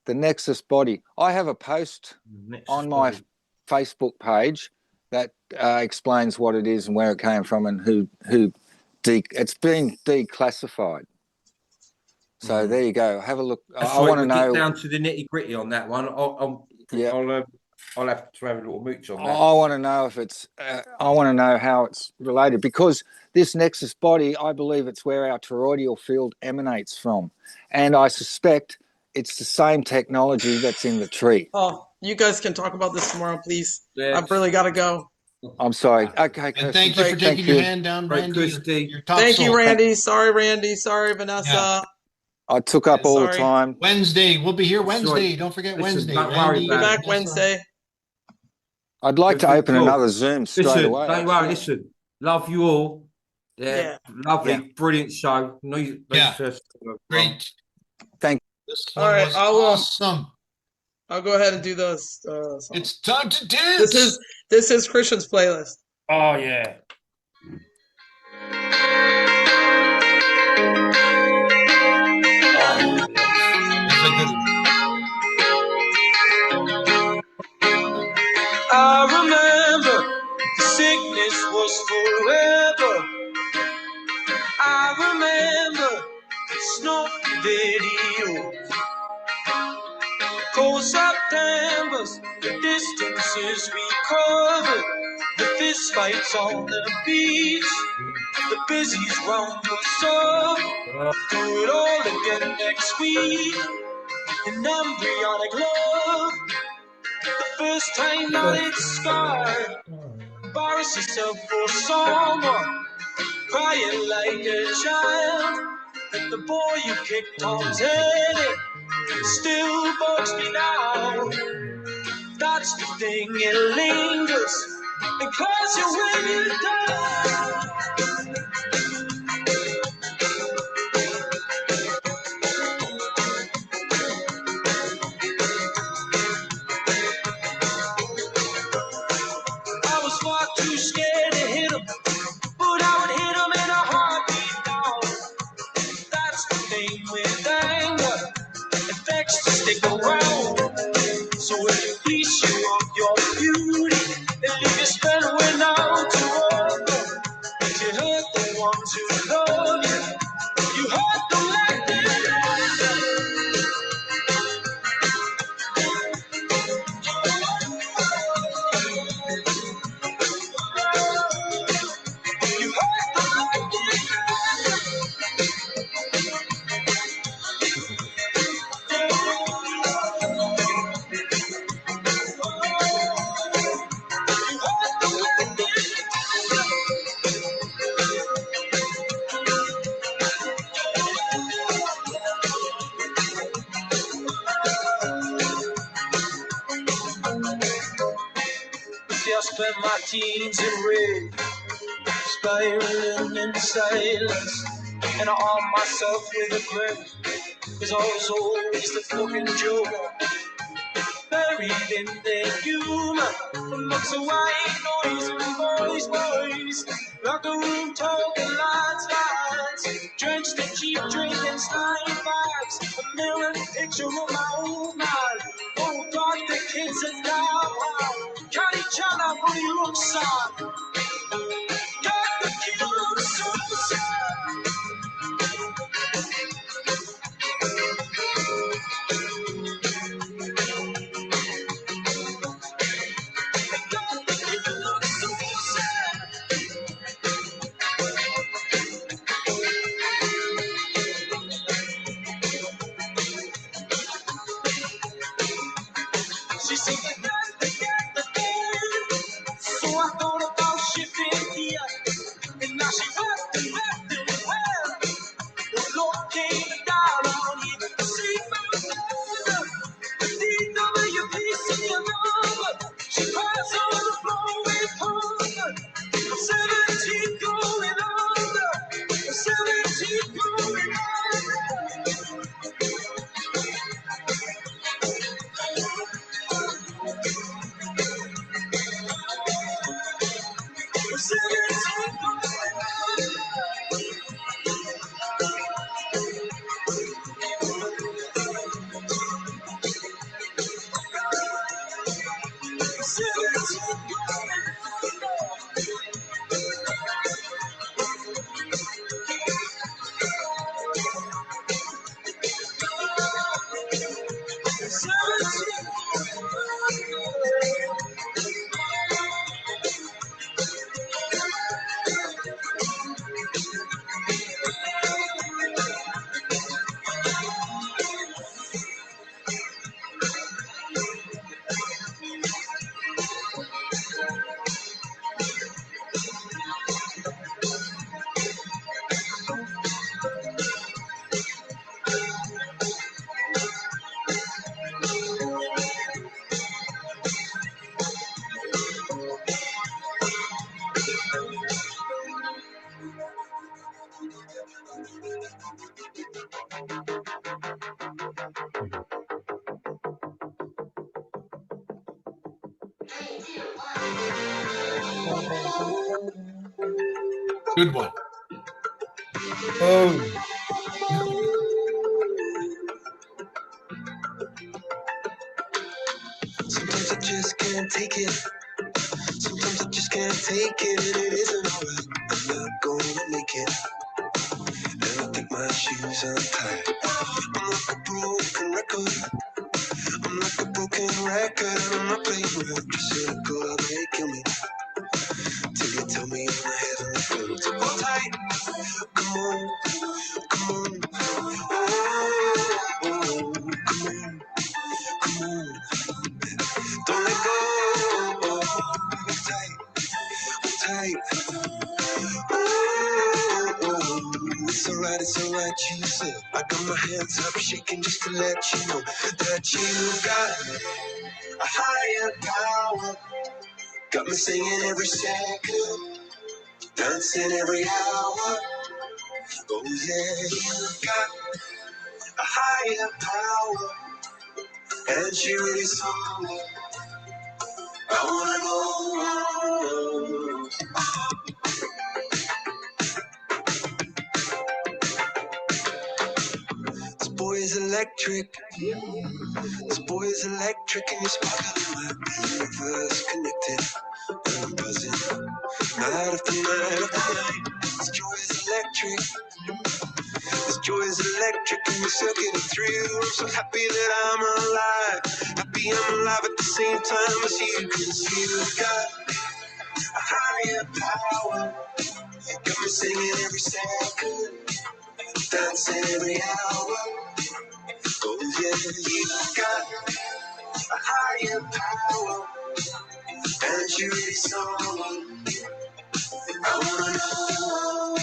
The Nexus body. I have a post on my Facebook page that explains what it is and where it came from and who it's been declassified. So there you go. Have a look. I want to know. Get down to the nitty gritty on that one. I'll have to have a little mooch on that. I want to know if it's. I want to know how it's related, because this Nexus body, I believe it's where our toroidal field emanates from, and I suspect it's the same technology that's in the tree. Oh, you guys can talk about this tomorrow, please. Yeah. I've really got to go. I'm sorry. Okay, And thank you for taking your hand down, Randy. Thank you, Randy. Sorry, Randy. Sorry, Vanessa. Yeah. I took up all the time. Wednesday. We'll be here Wednesday. Don't forget Wednesday. Randy, be back Wednesday. I'd like to open another Zoom straight away. Don't worry, listen. Love you all. Yeah. Lovely, brilliant show. Great. Thank you. All right, awesome. I'll go ahead and do those. It's time to dance. This is Christian's playlist. Oh yeah. I remember the sickness was forever. I remember snow videos, cold Septembers, the distances we covered, the fist fights on the beach, the busies round us up. Do it all again next week. An embryonic love. The first time that it's scarred, embarrass yourself for someone, crying like a child. The boy you kicked Tom's head in still bugs me now. That's the thing, it lingers and claws you when you die. Too scared to hit him, but I would hit him in a heartbeat now. That's the thing with anger, it begs to stick around. So if you please you of your beauty, then leave your spell when out to work. If you hurt the ones who love you, you hurt them like spent my teens in red, spiraling in silence, and I armed myself with a grip, cause I was always the fucking joker, buried in their humor, amongst the white noise and boys, like a room talking lights, drenched in cheap drinking slime vibes, a mirror picture of my own mind. Oh God, the kids are now cut each other on the outside. Got the kids so sad. Got the kids so sad. She said, so I thought about shifting here, and now she left it well. The Lord came down on me, see my mother, DWP, see your number. She cries on the floor with hunger. I'm 17 going under, I'm 17 going under. Good one. Oh. Sometimes I just can't take it. Sometimes I just can't take it, and it isn't alright. I'm not gonna make it. And I think my shoes untied. I'm like a broken record. I'm like a broken record, and I'm not playing with it. You're cynical, how they kill me. Till you tell me I'm a heavenly friend. So hold tight. Come on, come on. Oh, come on, come on. Don't let go. Hold tight, hold tight. It's alright, you said. I got my hands up shaking just to let you know that you got a higher power. Got me singing every second, dancing every hour. Oh yeah, you got a higher power, and you really saw me. I wanna know. This boy is electric. This boy is electric, and you're sparkling like the universe connected. And I'm buzzing night after night after night. This joy is electric. This joy is electric, and we're circuiting through. I'm so happy that I'm alive. Happy I'm alive at the same time as you. 'Cause you got a higher power. Got me singing every second, dancing every hour. Oh yeah, you got a higher power, and you really saw me. I wanna know.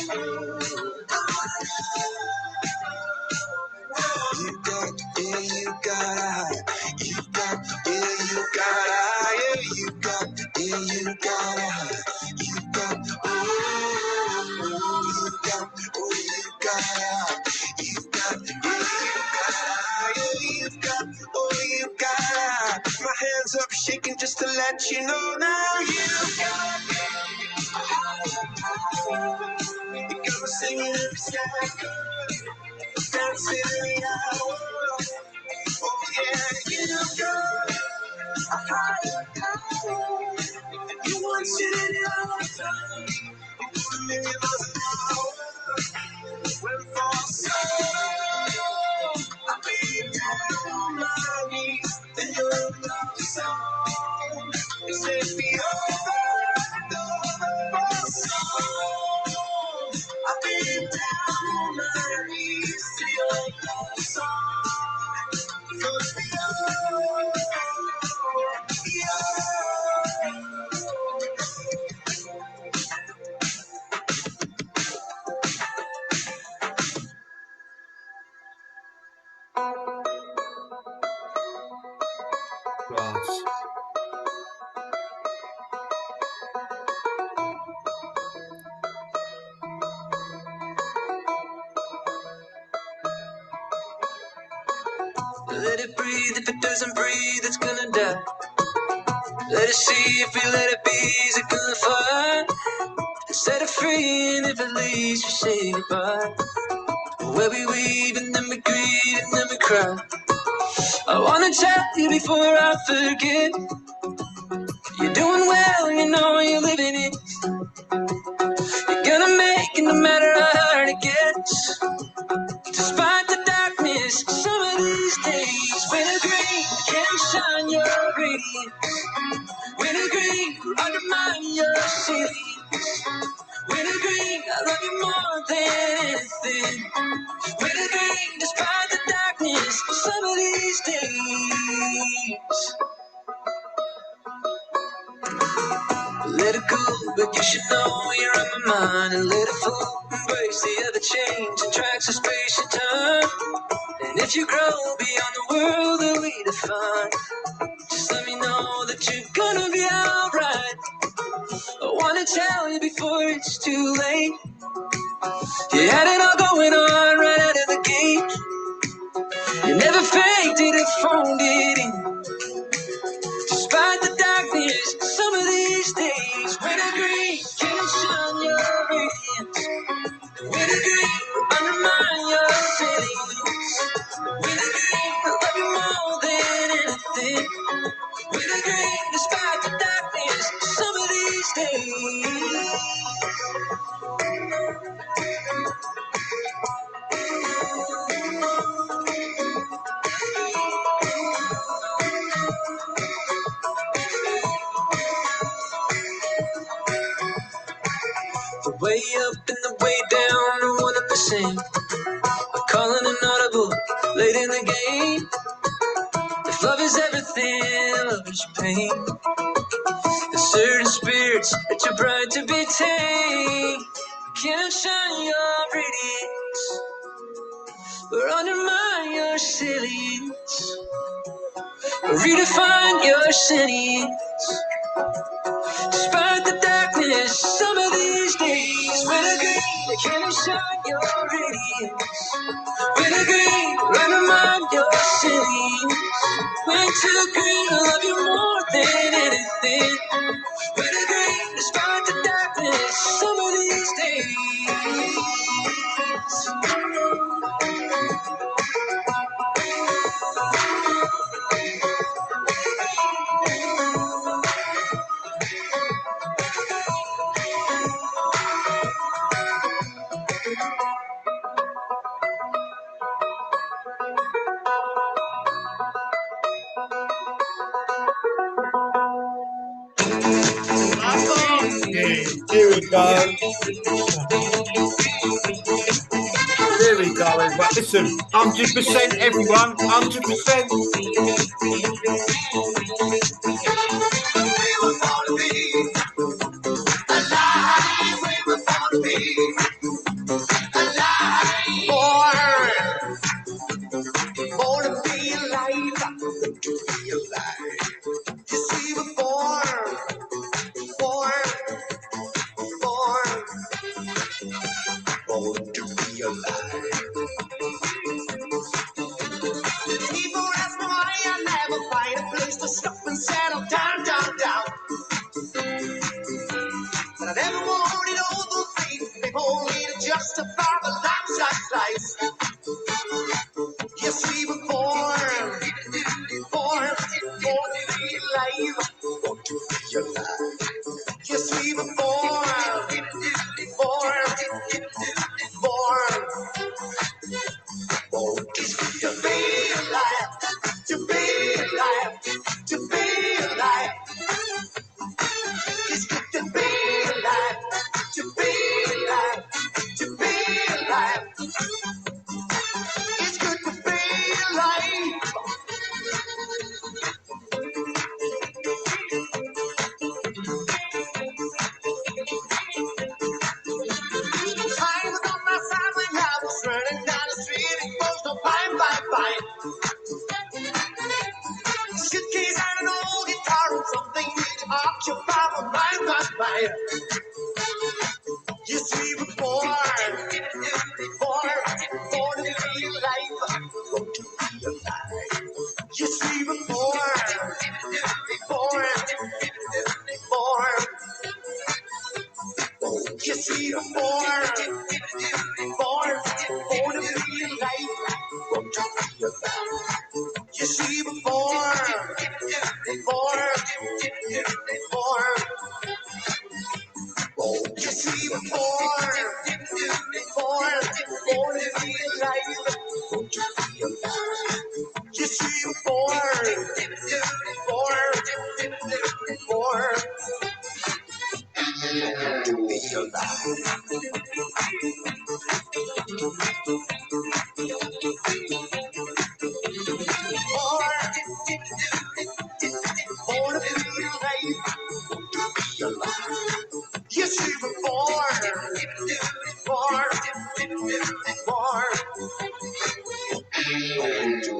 You got, yeah, you got a high. You got, yeah, you got a high. Yeah, you got, yeah, you got a high. You got, oh, you got, oh, you got a high. You got, yeah, you got a high. Yeah, you got, oh, you got a high. My hands up shaking just to let you know now. You got a higher power. You got me singing every second, dancing every hour. Oh yeah, you got a higher power. You want it in your time. A million miles an hour. When for so I'll be down on my knees. Then your love song is take me over for so I'll be down on my knees. To your love song. Grass. Let it breathe, if it doesn't breathe, it's gonna die. Let it see, if we let it be, is it gonna fly? Set it free, and if it leaves, we say goodbye. Where we weave, and then we grieve, and then we cry. I wanna tell you before I forget. You're doing well, you know you're living it. You're gonna make it no matter how hard it gets. Despite the darkness, some of these days, when the green can shine your radiant. When the green will undermine your city. When the green, I love you more than anything. When the green, despite the darkness, some of these days. Let it go, but you should know you're on my mind. And let it flow, embrace the other change and tracks of space and time. And if you grow beyond the world that we define, just let me know that you're gonna be alright. I wanna tell you before it's too late. You had it all going on right out of the gate. You never faked it or phoned it in. Despite the darkness, way up and the way down are one and the same. Calling an audible late in the game. If love is everything, love is your pain. There's certain spirits that you're bright to be tamed. Can't shine your radiance or undermine your salience, or redefine your sentience. Despite the darkness, some of these days, wintergreen, they can't shine your radiance. Wintergreen, undermine your sentience. Wintergreen, I love you more than anything. Wintergreen, despite the darkness, some of these days. Here we go. There we go, everybody. Listen, 100% everyone, 100%. Born to be alive. You see, we're born. Born to be alive. People ask me why I never find a place to stop and settle down. But I never wanted all those things they hold me to justify the life. Yes, we were born to be alive. Born to be alive. Yes, we were born. Born to be alive, to be alive, to be alive. It's good to be alive, to be alive, to be alive. It's good to be alive. Time was on my side when I was running down the street. It goes to fine. Suitcase and an old guitar and something to occupy my mind. Yes, we were born to be alive. Born to be alive. Yes, we were born. Yes, we were born to be alive. Born to be alive. Yes, we were born. Yes, we were born to be alive. Born to be alive. Yes, we were born to be alive. Born to be alive. Yes, we were born to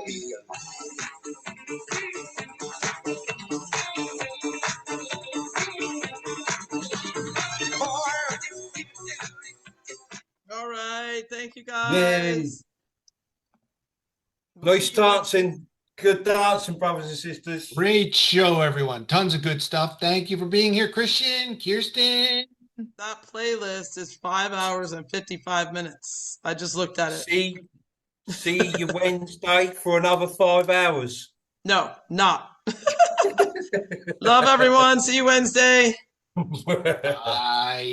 be All right. Thank you guys. Nice dancing. Good dancing, brothers and sisters. Great show, everyone. Tons of good stuff. Thank you for being here, Christian, Kirsten. That playlist is 5 hours and 55 minutes. I just looked at it. See you Wednesday for another 5 hours. No, not. Love everyone. See you Wednesday. Bye.